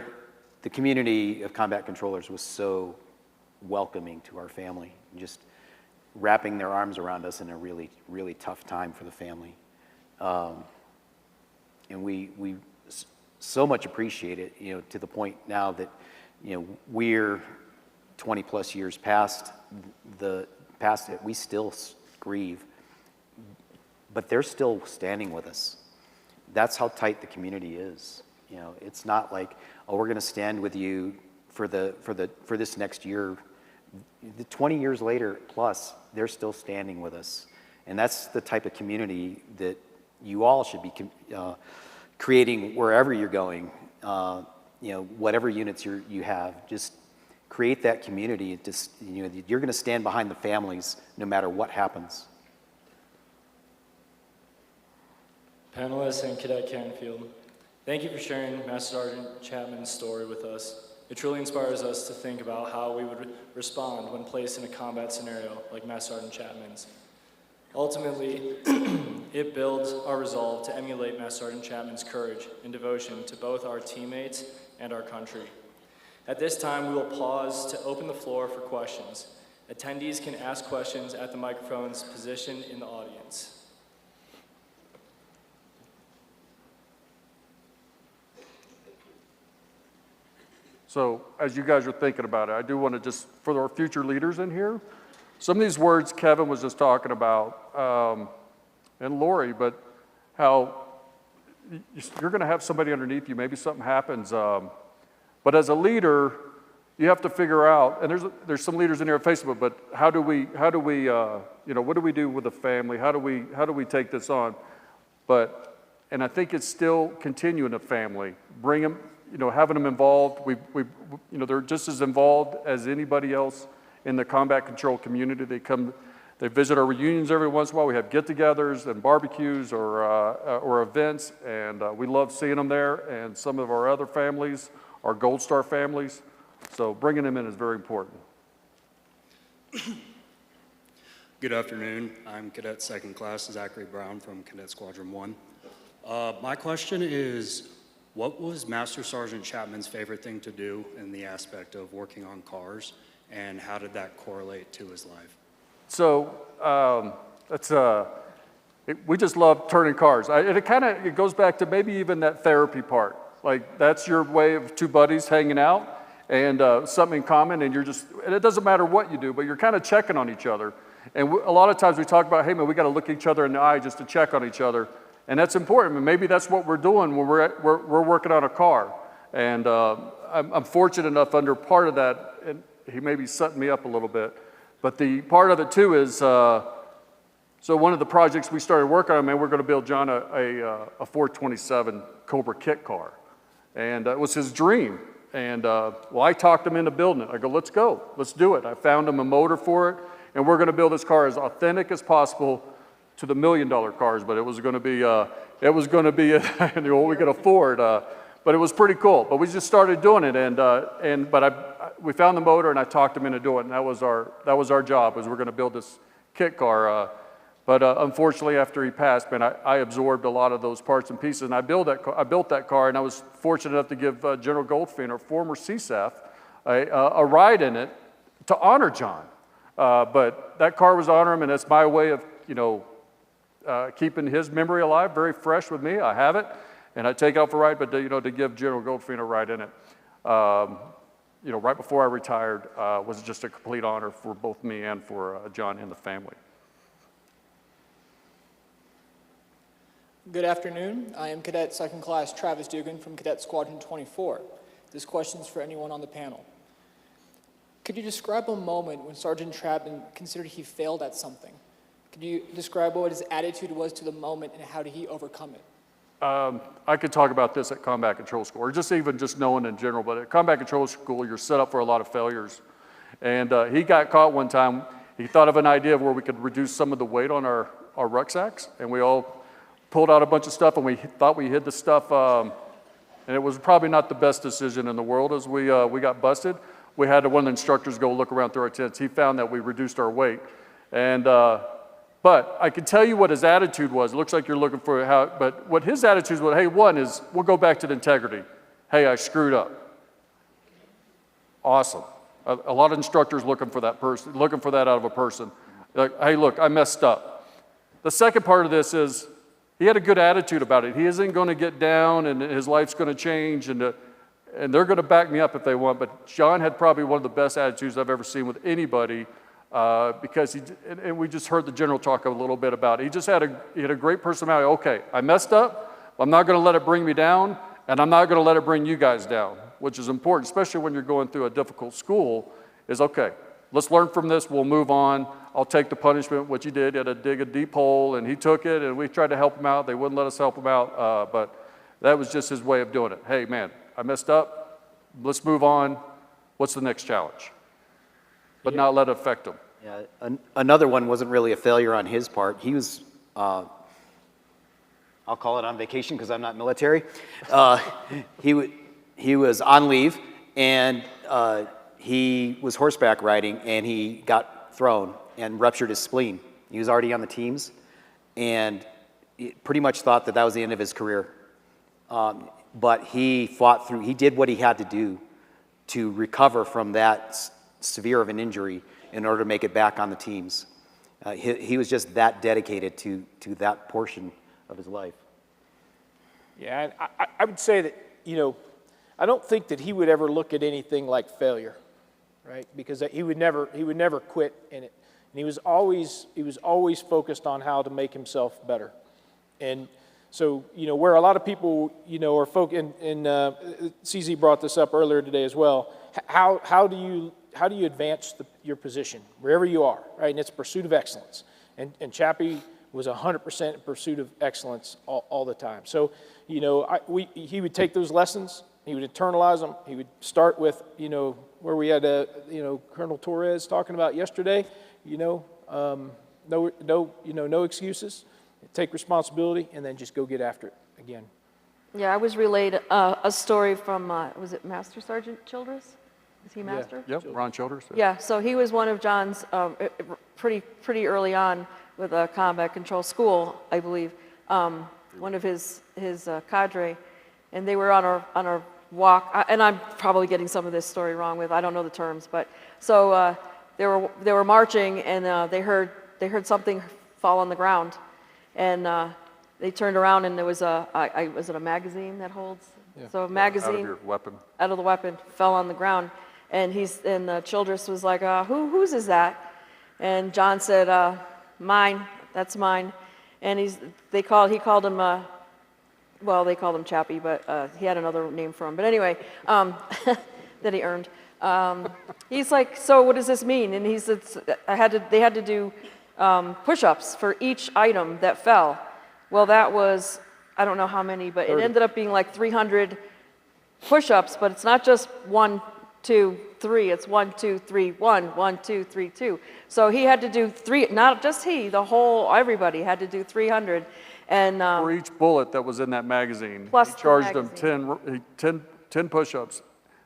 community of combat controllers was so welcoming to our family, just wrapping their arms around us in a really, really tough time for the family. And we so much appreciate it, to the point now that, we're 20 plus years past it, we still grieve, but they're still standing with us. That's how tight the community is. It's not like, oh, we're going to stand with you for this next year. 20 years later plus, they're still standing with us, and that's the type of community that you all should be creating wherever you're going. Whatever units you have, just create that community. Just you're going to stand behind the families no matter what happens. Panelists and Cadet Canfield, thank you for sharing Master Sergeant Chapman's story with us. It truly inspires us to think about how we would respond when placed in a combat scenario like Master Sergeant Chapman's. Ultimately, it builds our resolve to emulate Master Sergeant Chapman's courage and devotion to both our teammates and our country. At this time, we will pause to open the floor for questions. Attendees can ask questions at the microphones positioned in the audience. So as you guys are thinking about it, I do want to just, for our future leaders in here, some of these words Kevin was just talking about, and Lori, but how you're going to have somebody underneath you, maybe something happens, but as a leader, you have to figure out, and there's some leaders in here on Facebook, but how do we what do we do with the family? How do we take this on? And I think it's still continuing a family, bring them, having them involved. They're just as involved as anybody else in the combat control community. They visit our reunions every once in a while. We have get-togethers and barbecues or events, and we love seeing them there. And some of our other families are Gold Star families, so bringing them in is very important. Good afternoon. I'm Cadet Second Class Zachary Brown from Cadet Squadron 1. My question is, what was Master Sergeant Chapman's favorite thing to do in the aspect of working on cars, and how did that correlate to his life? So we just love turning cars. It goes back to maybe even that therapy part. Like, that's your way of two buddies hanging out and something in common, and and it doesn't matter what you do, but you're kind of checking on each other. And a lot of times we talk about, hey man, we got to look each other in the eye just to check on each other. And that's important. And maybe that's what we're doing when we're working on a car. And I'm fortunate enough under part of that, and he may be setting me up a little bit, but the part of it too is, so one of the projects we started working on, man, we're going to build John a 427 Cobra kit car. And it was his dream. And well, I talked him into building it. I go, let's go, let's do it. I found him a motor for it, and we're going to build this car as authentic as possible to the $1 million cars, but it was going to be what we could afford. But it was pretty cool. But we just started doing it, we found the motor, and I talked him into doing it, and that was our job, was we're going to build this kit car. But unfortunately, after he passed, man, I absorbed a lot of those parts and pieces, and I built that car, and I was fortunate enough to give General Goldfein, our former CSAF, a ride in it to honor John. But that car was honor him, and that's my way of, keeping his memory alive, very fresh with me. I have it, and I take it out for a ride, but to give General Goldfein a ride in it, right before I retired, was just a complete honor for both me and for John and the family. Good afternoon. I am Cadet Second Class Travis Dugan from Cadet Squadron 24. This question is for anyone on the panel. Could you describe a moment when Sergeant Chapman considered he failed at something? Could you describe what his attitude was to the moment and how did he overcome it? I could talk about this at Combat Control School, or just knowing in general, but at Combat Control School, you're set up for a lot of failures. And he got caught one time. He thought of an idea of where we could reduce some of the weight on our rucksacks, and we all pulled out a bunch of stuff, and we thought we hid the stuff, and it was probably not the best decision in the world. As we got busted, we had one of the instructors go look around through our tents. He found that we reduced our weight, and but I can tell you what his attitude was. It looks like you're looking for but what his attitude was, hey, one is, we'll go back to the integrity. Hey, I screwed up. Awesome. A lot of instructors looking for that out of a person. Like, hey, look, I messed up. The second part of this is, he had a good attitude about it. He isn't going to get down and his life's going to change, and they're going to back me up if they want. But John had probably one of the best attitudes I've ever seen with anybody, because and we just heard the general talk a little bit about it. He had a great personality. Okay, I messed up. I'm not going to let it bring me down, and I'm not going to let it bring you guys down, which is important, especially when you're going through a difficult school, is okay. Let's learn from this. We'll move on. I'll take the punishment, what you did. He had to dig a deep hole, and he took it, and we tried to help him out. They wouldn't let us help him out, but that was just his way of doing it. Hey, man, I messed up. Let's move on. What's the next challenge? But not let it affect him. Yeah, another one wasn't really a failure on his part. He was, I'll call it on vacation because I'm not military. He was on leave, and he was horseback riding, and he got thrown and ruptured his spleen. He was already on the teams, and he pretty much thought that was the end of his career. But he fought through. He did what he had to do to recover from that severe of an injury in order to make it back on the teams. He was just that dedicated to that portion of his life. Yeah, and I would say that, I don't think that he would ever look at anything like failure, right? Because he would never quit in it. And he was always focused on how to make himself better. And so, where a lot of people, are focused, and CZ brought this up earlier today as well, how do you advance your position wherever you are, right? And it's pursuit of excellence. And Chappie was 100% in pursuit of excellence all the time. So, he would take those lessons, he would internalize them. He would start with, where we had, Colonel Torres talking about yesterday, no excuses, take responsibility, and then just go get after it again. Yeah, I was relayed a story from, was it Master Sergeant Childress? Is he Master? Yep, Ron Childress. Yeah, so he was one of John's, pretty early on with a combat control school, I believe, one of his cadre, and they were on our walk, and I'm probably getting some of this story wrong I don't know the terms, but so they were marching, and they heard something fall on the ground, and they turned around, and there was was it a magazine that holds So a Out of magazine your weapon. out of the weapon fell on the ground, and Childress was like, whose is that? And John said, mine. That's mine. And he called him. Well, they called him Chappie, but he had another name for him. But anyway, that he earned. He's like, so what does this mean? And he said, they had to do push-ups for each item that fell. Well, that was, I don't know how many, but 30. It ended up being like 300 push-ups, but it's not just 1, 2, 3, it's 1, 2, 3, 1, 1, 2, 3, 2. So he had to do 3, not just he, everybody had to do 300. And for each bullet that was in that magazine, plus he charged them 10 push-ups.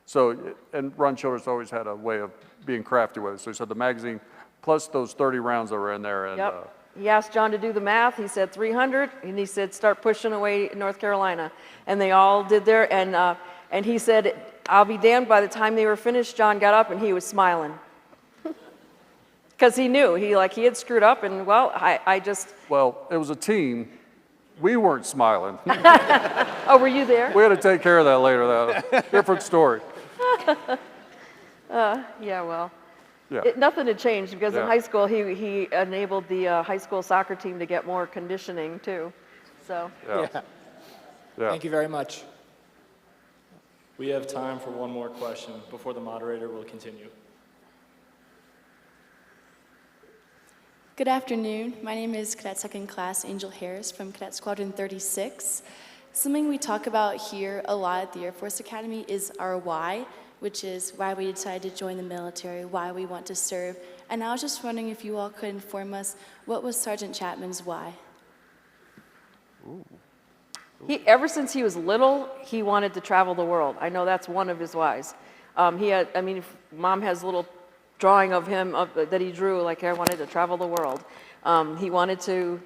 So, and Ron Childress always had a way of being crafty with it. So he said the magazine plus those 30 rounds that were in there. And, yep. He asked John to do the math. He said 300, and he said start pushing away North Carolina. And they all did there, and he said, I'll be damned, by the time they were finished, John got up and he was smiling. Because he knew, he had screwed up, and well, Well, it was a team. We weren't smiling. Oh, were you there? We had to take care of that later, though. Different story. Yeah, well. Yeah. Nothing had changed because in Yeah. high school he enabled the high school soccer team to get more conditioning too. So Yeah. Yeah. Thank you very much. We have time for one more question before the moderator will continue. Good afternoon. My name is Cadet Second Class Angel Harris from Cadet Squadron 36. Something we talk about here a lot at the Air Force Academy is our why, which is why we decided to join the military, why we want to serve. And I was just wondering if you all could inform us, what was Sergeant Chapman's why? ever since he was little, he wanted to travel the world. I know that's one of his whys. Mom has a little drawing of him that he drew, like I wanted to travel the world. He wanted to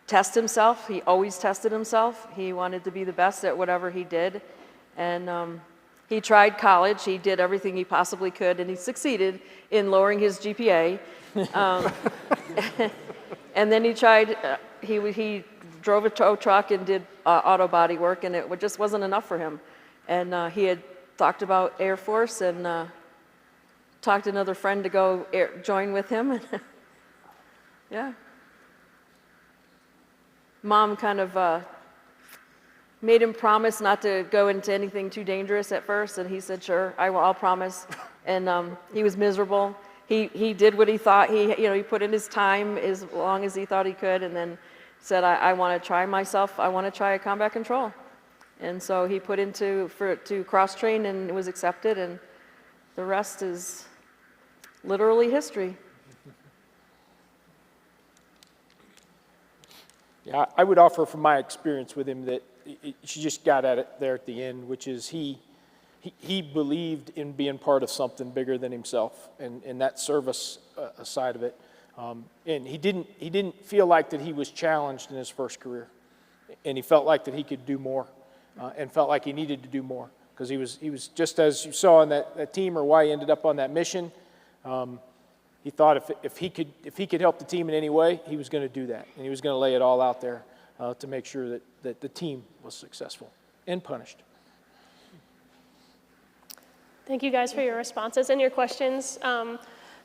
test himself. He always tested himself. He wanted to be the best at whatever he did. And he tried college. He did everything he possibly could, and he succeeded in lowering his GPA. And then he tried, he drove a tow truck and did auto body work, and it just wasn't enough for him. And he had talked about Air Force and talked to another friend to go join with him. Yeah. Mom kind of made him promise not to go into anything too dangerous at first, and he said, sure, I'll promise. And he was miserable. He did what he thought. He put in his time as long as he thought he could, and then said, I want to try myself. I want to try a combat control. And so he put to cross-train and was accepted, and the rest is literally history. Yeah, I would offer from my experience with him that she just got at it there at the end, which is he believed in being part of something bigger than himself, and that service side of it. And he didn't feel like that he was challenged in his first career, and he felt like that he could do more, and felt like he needed to do more, because he was just as you saw in that team, or why he ended up on that mission. He thought if he could help the team in any way, he was going to do that, and he was going to lay it all out there to make sure that the team was successful and punished. Thank you guys for your responses and your questions.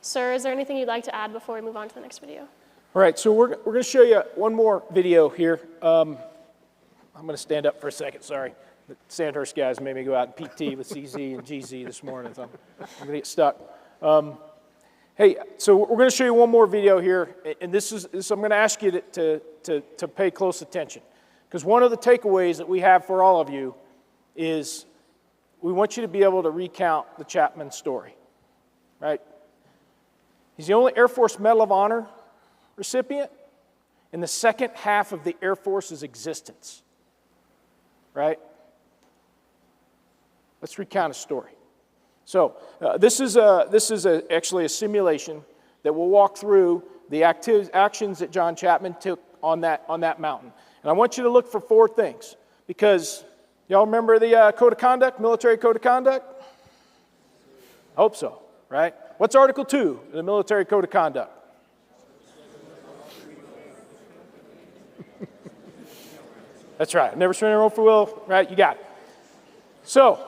Sir, is there anything you'd like to add before we move on to the next video? All right, so we're going to show you one more video here. I'm going to stand up for a second, sorry. The Sandhurst guys made me go out and PT with CZ and GZ this morning, so I'm going to get stuck. Hey, so we're going to show you one more video here, and this I'm going to ask you to pay close attention, because one of the takeaways that we have for all of you is we want you to be able to recount the Chapman story, right? He's the only Air Force Medal of Honor recipient in the second half of the Air Force's existence, right? Let's recount a story. So this is actually a simulation that will walk through the actions that John Chapman took on that mountain. And I want you to look for 4 things, because y'all remember the Code of Conduct, military Code of Conduct? I hope so, right? What's Article 2 of the military Code of Conduct? That's right. Never surrender, roll for will, right? You got it. So,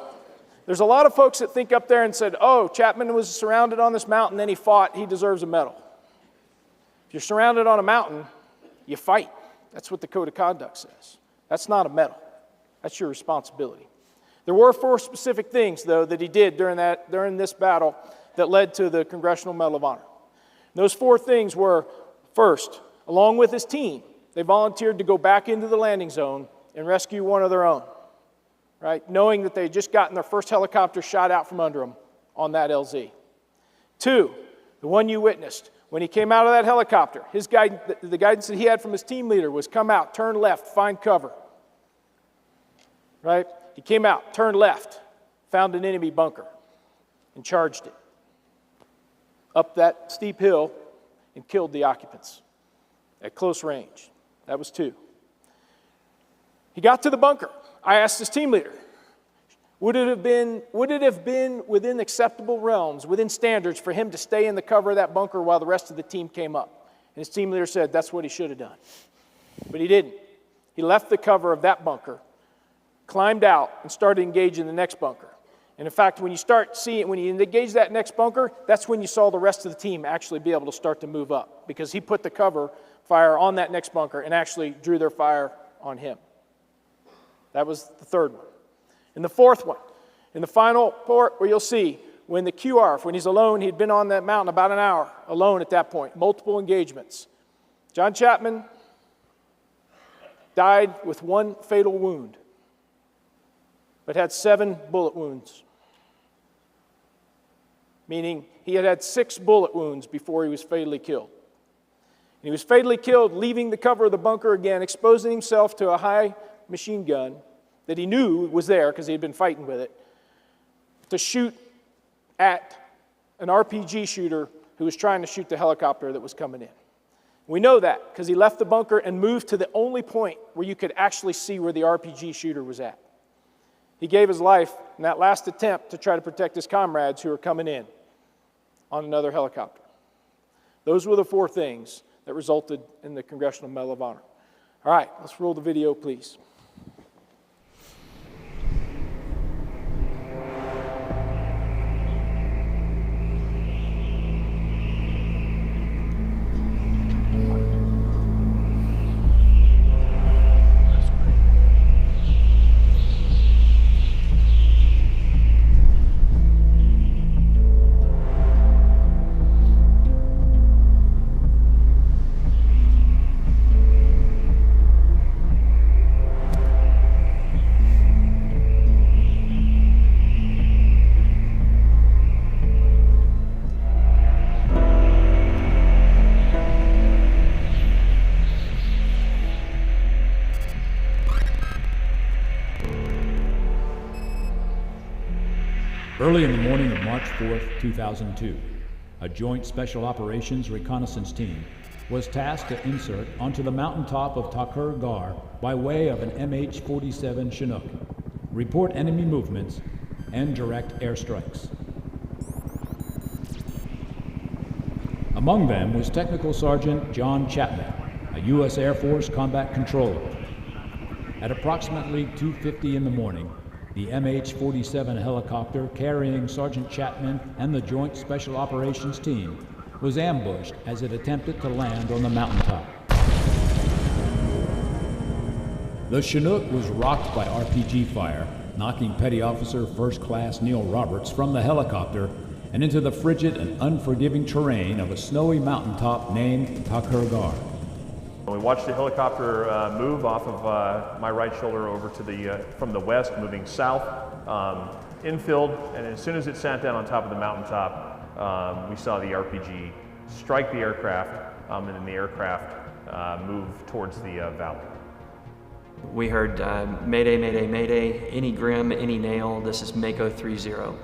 there's a lot of folks that think up there and said, oh, Chapman was surrounded on this mountain, then he fought, he deserves a medal. If you're surrounded on a mountain, you fight. That's what the code of conduct says. That's not a medal. That's your responsibility. There were 4 specific things, though, that he did during this battle that led to the Congressional Medal of Honor. And those 4 things were, first, along with his team, they volunteered to go back into the landing zone and rescue one of their own, right? Knowing that they had just gotten their first helicopter shot out from under them on that LZ. 2, the one you witnessed, when he came out of that helicopter, the guidance that he had from his team leader was come out, turn left, find cover, right? He came out, turned left, found an enemy bunker, and charged it up that steep hill and killed the occupants at close range. That was 2. He got to the bunker. I asked his team leader, would it have been within acceptable realms, within standards, for him to stay in the cover of that bunker while the rest of the team came up? And his team leader said that's what he should have done. But he didn't. He left the cover of that bunker, climbed out, and started engaging the next bunker. And in fact, when you engage that next bunker, that's when you saw the rest of the team actually be able to start to move up, because he put the cover fire on that next bunker and actually drew their fire on him. That was the 3rd one. And the 4th one, in the final part where you'll see, when the QR, when he's alone, he'd been on that mountain about an hour, alone at that point, multiple engagements. John Chapman died with 1 fatal wound, but had 7 bullet wounds, meaning he had 6 bullet wounds before he was fatally killed. And he was fatally killed leaving the cover of the bunker again, exposing himself to a high machine gun that he knew was there because he had been fighting with it, to shoot at an RPG shooter who was trying to shoot the helicopter that was coming in. We know that because he left the bunker and moved to the only point where you could actually see where the RPG shooter was at. He gave his life in that last attempt to try to protect his comrades who were coming in on another helicopter. Those were the 4 things that resulted in the Congressional Medal of Honor. All right, let's roll the video, please. Early in the morning of March 4th, 2002, a joint special operations reconnaissance team was tasked to insert onto the mountaintop of Takur Gar by way of an MH-47 Chinook, report enemy movements, and direct airstrikes. Among them was Technical Sergeant John Chapman, a U.S. Air Force combat controller. At approximately 2:50 in the morning, the MH-47 helicopter carrying Sergeant Chapman and the Joint Special Operations Team was ambushed as it attempted to land on the mountaintop. The Chinook was rocked by RPG fire, knocking Petty Officer First Class Neil Roberts from the helicopter and into the frigid and unforgiving terrain of a snowy mountaintop named Takur Gar. We watched the helicopter move off of my right shoulder over to from the west, moving south, infield, and as soon as it sat down on top of the mountaintop, we saw the RPG strike the aircraft, and then the aircraft move towards the valley. We heard Mayday, Mayday, Mayday, any Grim, any Nail, this is Mako 30.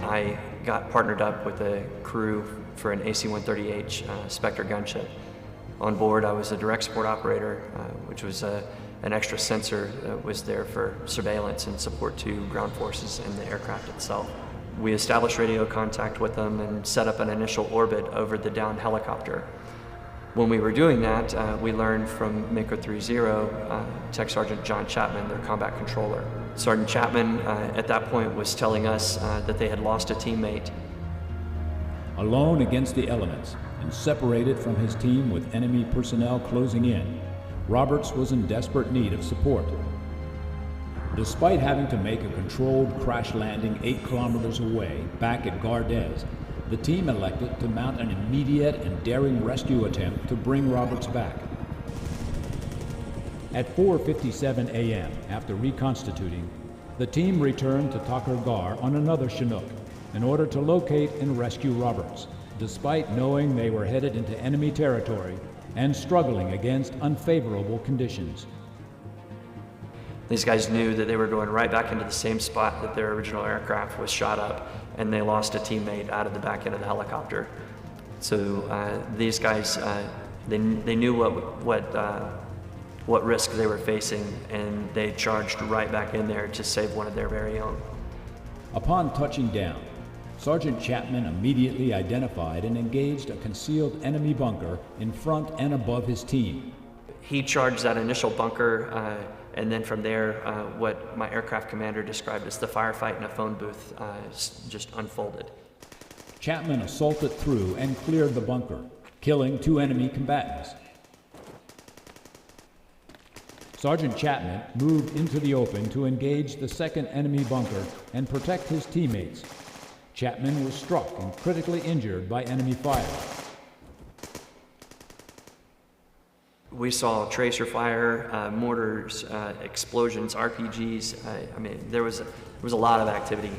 I got partnered up with a crew for an AC-130H Spectre gunship. On board, I was a direct support operator, which was an extra sensor that was there for surveillance and support to ground forces and the aircraft itself. We established radio contact with them and set up an initial orbit over the downed helicopter. When we were doing that, we learned from Mako 3-0, Tech Sergeant John Chapman, their combat controller. Sergeant Chapman at that point was telling us that they had lost a teammate. Alone against the elements and separated from his team with enemy personnel closing in, Roberts was in desperate need of support. Despite having to make a controlled crash landing 8 kilometers away, back at Gardez, the team elected to mount an immediate and daring rescue attempt to bring Roberts back. At 4:57 a.m., after reconstituting, the team returned to Takar Gar on another Chinook in order to locate and rescue Roberts, despite knowing they were headed into enemy territory and struggling against unfavorable conditions. These guys knew that they were going right back into the same spot that their original aircraft was shot up, and they lost a teammate out of the back end of the helicopter. So these guys, they knew what risk they were facing, and they charged right back in there to save one of their very own. Upon touching down, Sergeant Chapman immediately identified and engaged a concealed enemy bunker in front and above his team. He charged that initial bunker, and then from there, what my aircraft commander described as the firefight in a phone booth just unfolded. Chapman assaulted through and cleared the bunker, killing 2 enemy combatants. Sergeant Chapman moved into the open to engage the second enemy bunker and protect his teammates. Chapman was struck and critically injured by enemy fire. We saw tracer fire, mortars, explosions, RPGs. I mean, there was a lot of activity.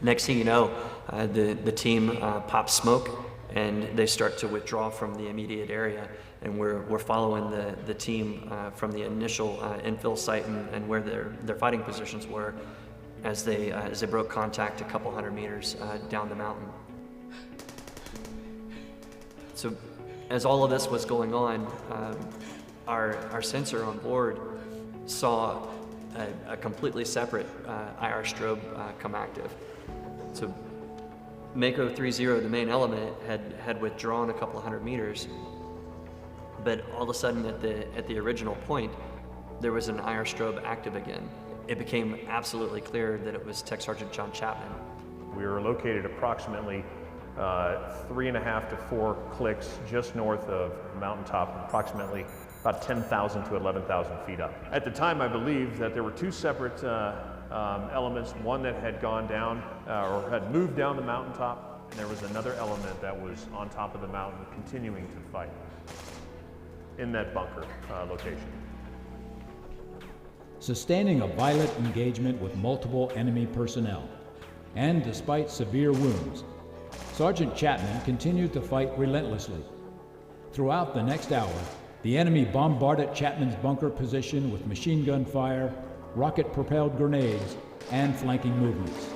Next thing you know, the team pops smoke, and they start to withdraw from the immediate area. And we're following the team from the initial infill site and where their fighting positions were as they broke contact a couple hundred meters down the mountain. So as all of this was going on, our sensor on board saw a completely separate IR strobe come active. So Mako 3-0, the main element, had withdrawn a couple hundred meters, but all of a sudden at the original point, there was an IR strobe active again. It became absolutely clear that it was Tech Sergeant John Chapman. We were located approximately 3.5 to 4 clicks just north of the mountaintop, approximately about 10,000 to 11,000 feet up. At the time, I believe that there were 2 separate elements, one that had gone down or had moved down the mountaintop, and there was another element that was on top of the mountain continuing to fight in that bunker location. Sustaining a violent engagement with multiple enemy personnel, and despite severe wounds, Sergeant Chapman continued to fight relentlessly. Throughout the next hour, the enemy bombarded Chapman's bunker position with machine gun fire, rocket-propelled grenades, and flanking movements.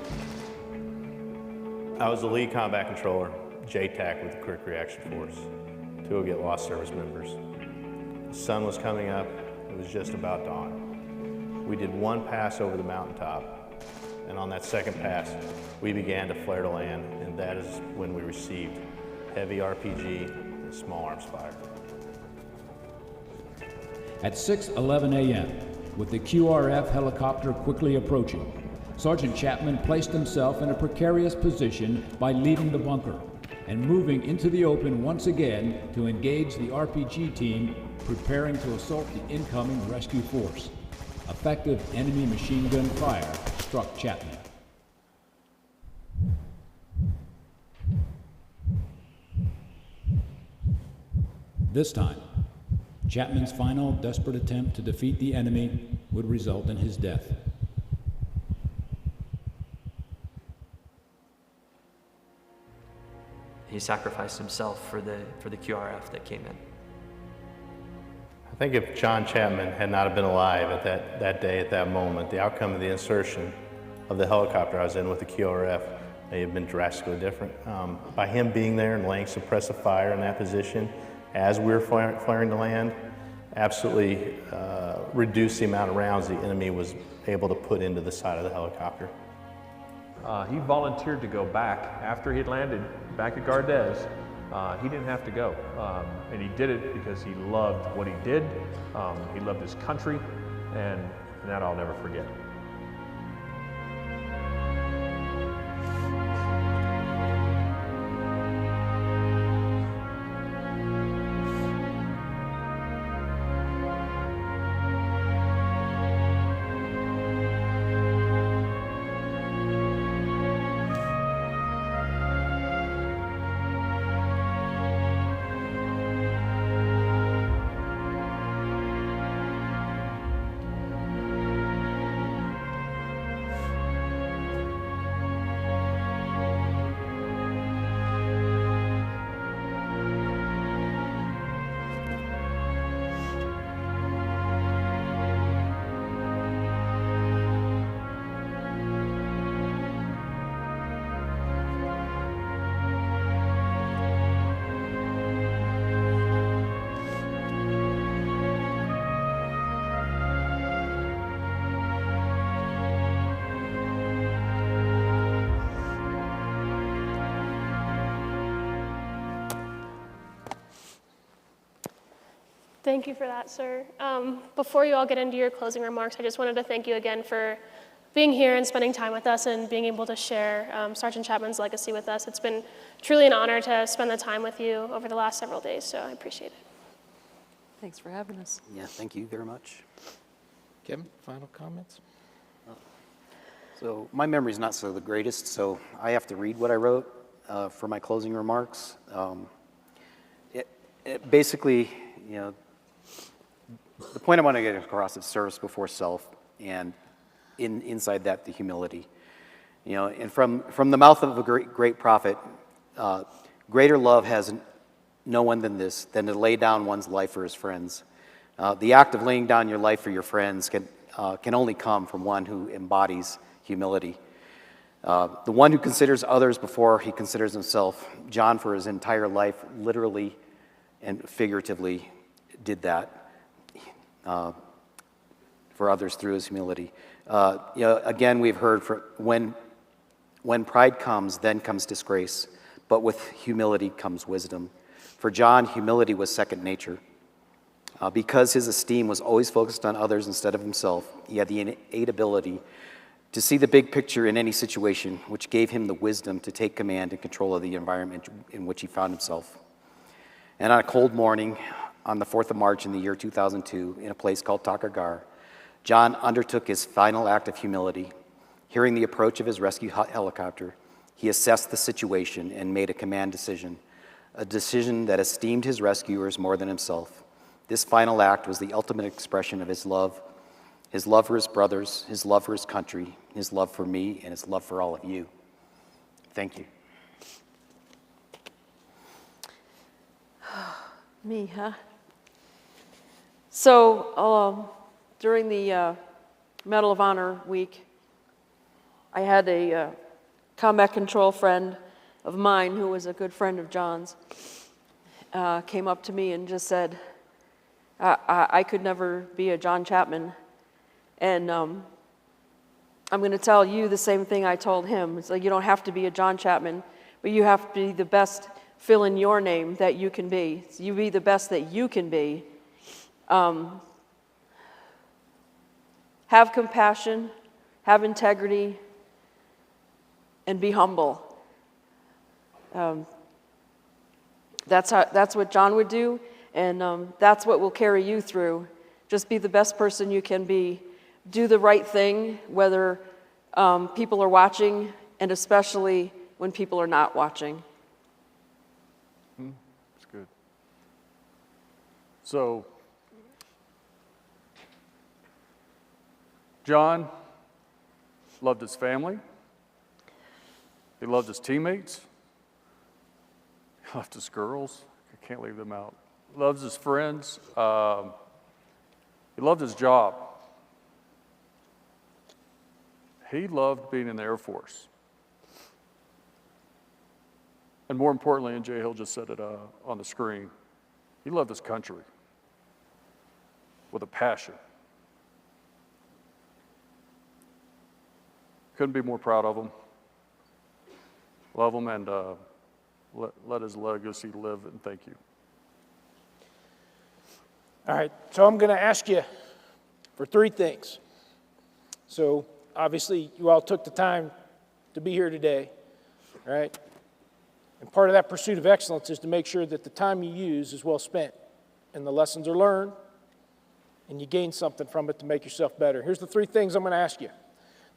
I was the lead combat controller, JTAC with the Quick Reaction Force, 2 Get Lost service members. The sun was coming up, it was just about dawn. We did 1 pass over the mountaintop, and on that second pass, we began to flare to land, and that is when we received heavy RPG and small arms fire. At 6:11 a.m., with the QRF helicopter quickly approaching, Sergeant Chapman placed himself in a precarious position by leaving the bunker and moving into the open once again to engage the RPG team preparing to assault the incoming rescue force. Effective enemy machine gun fire struck Chapman. This time, Chapman's final desperate attempt to defeat the enemy would result in his death. He sacrificed himself for the QRF that came in. I think if John Chapman had not been alive at that day, at that moment, the outcome of the insertion of the helicopter I was in with the QRF may have been drastically different. By him being there and laying suppressive fire in that position as we were flaring to land, absolutely reduced the amount of rounds the enemy was able to put into the side of the helicopter. He volunteered to go back after he had landed back at Gardez. He didn't have to go, and he did it because he loved what he did. He loved his country, and that I'll never forget. Thank you for that, sir. Before you all get into your closing remarks, I just wanted to thank you again for being here and spending time with us and being able to share Sergeant Chapman's legacy with us. It's been truly an honor to spend the time with you over the last several days, so I appreciate it. Thanks for having us. Yeah, thank you very much. Kevin, final comments? So my memory's not so the greatest, so I have to read what I wrote for my closing remarks. It basically, you know, the point I want to get across is service before self, and inside that, the humility. You know, and from the mouth of a great prophet, greater love has no one than this, than to lay down one's life for his friends. The act of laying down your life for your friends can only come from one who embodies humility. The one who considers others before he considers himself. John, for his entire life, literally and figuratively did that for others through his humility. You know, again, we've heard when pride comes, then comes disgrace, but with humility comes wisdom. For John, humility was second nature. Because his esteem was always focused on others instead of himself, he had the innate ability to see the big picture in any situation, which gave him the wisdom to take command and control of the environment in which he found himself. And on a cold morning, on the 4th of March in the year 2002, in a place called Takagar, John undertook his final act of humility. Hearing the approach of his rescue helicopter, he assessed the situation and made a command decision, a decision that esteemed his rescuers more than himself. This final act was the ultimate expression of his love for his brothers, his love for his country, his love for me, and his love for all of you. Thank you. Me, huh? So, during the Medal of Honor week, I had a combat control friend of mine who was a good friend of John's, came up to me and just said, I could never be a John Chapman. And I'm going to tell you the same thing I told him. It's like, you don't have to be a John Chapman, but you have to be the best, fill in your name that you can be. So you be the best that you can be. Have compassion, have integrity, and be humble. That's what John would do, and that's what will carry you through. Just be the best person you can be. Do the right thing, whether people are watching, and especially when people are not watching. That's good. So, John loved his family. He loved his teammates. He loved his girls. I can't leave them out. He loves his friends. He loved his job. He loved being in the Air Force. And more importantly, and Jay Hill just said it on the screen, He loved his country with a passion. Couldn't be more proud of him. Love him, and let his legacy live, and thank you. All right, so I'm going to ask you for three things. So obviously, you all took the time to be here today, right? And part of that pursuit of excellence is to make sure that the time you use is well spent and the lessons are learned and you gain something from it to make yourself better. Here's the three things I'm going to ask you.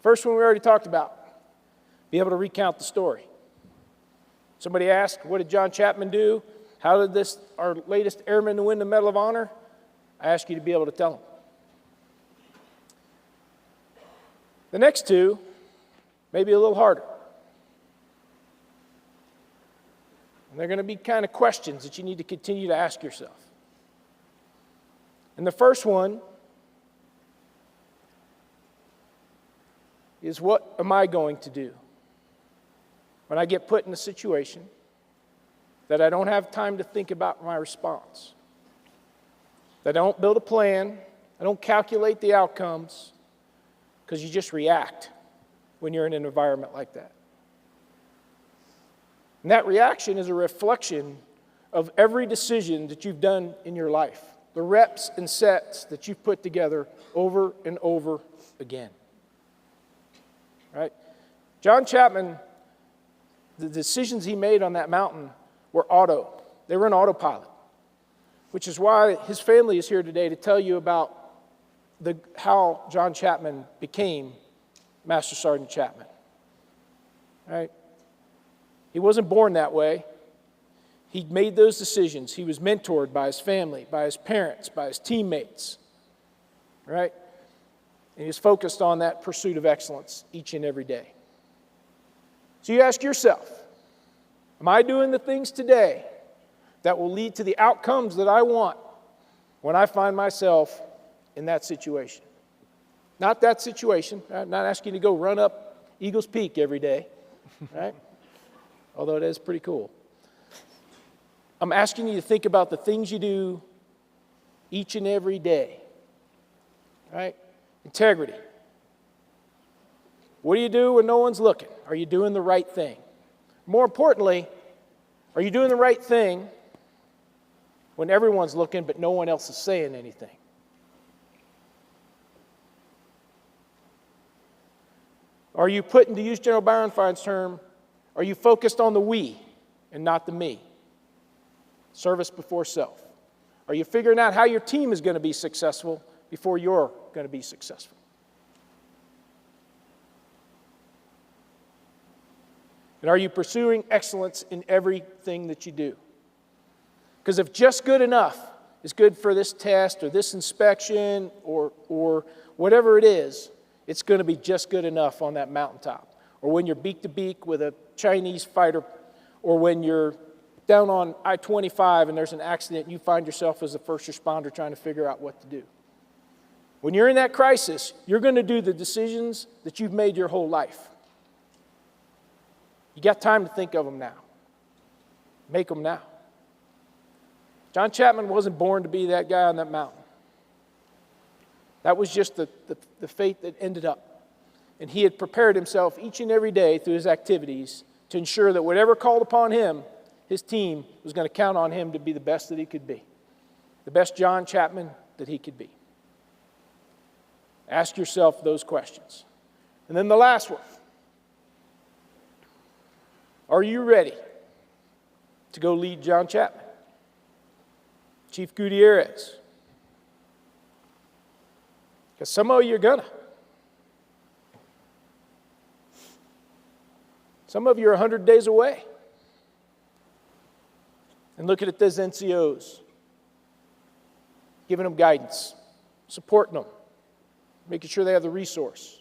First one we already talked about, be able to recount the story. Somebody asked, what did John Chapman do? How did our latest airman win the Medal of Honor? I ask you to be able to tell them. The next two, maybe a little harder. And they're going to be kind of questions that you need to continue to ask yourself. And the first one is, what am I going to do when I get put in a situation that I don't have time to think about my response? That I don't build a plan, I don't calculate the outcomes, because you just react when you're in an environment like that. And that reaction is a reflection of every decision that you've done in your life, the reps and sets that you've put together over and over again. Right? John Chapman, the decisions he made on that mountain were they were an autopilot, which is why his family is here today to tell you about how John Chapman became Master Sergeant Chapman. Right? He wasn't born that way. He made those decisions. He was mentored by his family, by his parents, by his teammates. Right? And he was focused on that pursuit of excellence each and every day. So you ask yourself, am I doing the things today that will lead to the outcomes that I want when I find myself in that situation? Not that situation. I'm not asking you to go run up Eagles Peak every day, right? Although it is pretty cool. I'm asking you to think about the things you do each and every day, right? Integrity. What do you do when no one's looking? Are you doing the right thing? More importantly, are you doing the right thing when everyone's looking but no one else is saying anything? Are you putting, to use General Barenfein's term, are you focused on the we and not the me? Service before self. Are you figuring out how your team is going to be successful before you're going to be successful? And are you pursuing excellence in everything that you do? Because if just good enough is good for this test or this inspection or whatever it is, it's going to be just good enough on that mountaintop. Or when you're beak to beak with a Chinese fighter, or when you're down on I-25 and there's an accident and you find yourself as a first responder trying to figure out what to do. When you're in that crisis, you're going to do the decisions that you've made your whole life. You got time to think of them now. Make them now. John Chapman wasn't born to be that guy on that mountain. That was just the fate that ended up. And he had prepared himself each and every day through his activities to ensure that whatever called upon him, his team was going to count on him to be the best that he could be. The best John Chapman that he could be. Ask yourself those questions. And then the last one. Are you ready to go lead John Chapman? Chief Gutierrez. Because some of you are gonna. Some of you are 100 days away. And looking at those NCOs, giving them guidance, supporting them, making sure they have the resource.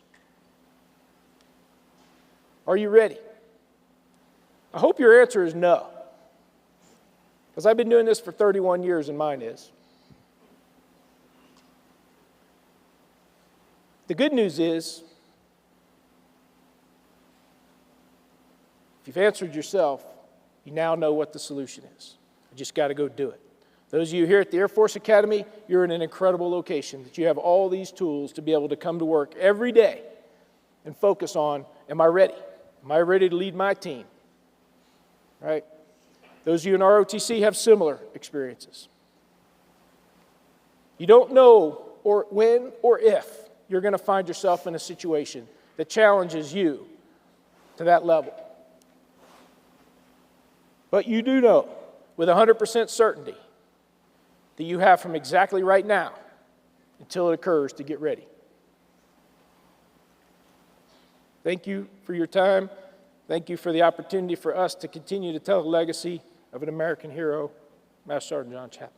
Are you ready? I hope your answer is no. Because I've been doing this for 31 years and mine is. The good news is, if you've answered yourself, you now know what the solution is. You just got to go do it. Those of you here at the Air Force Academy, you're in an incredible location that you have all these tools to be able to come to work every day and focus on, am I ready? Am I ready to lead my team? Right? Those of you in ROTC have similar experiences. You don't know or when or if you're going to find yourself in a situation that challenges you to that level. But you do know with 100% certainty that you have from exactly right now until it occurs to get ready. Thank you for your time. Thank you for the opportunity for us to continue to tell the legacy of an American hero, Master Sergeant John Chapman.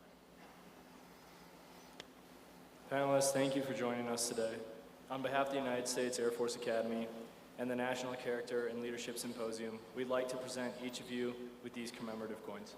Panelists, thank you for joining us today. On behalf of the United States Air Force Academy and the National Character and Leadership Symposium, we'd like to present each of you with these commemorative coins.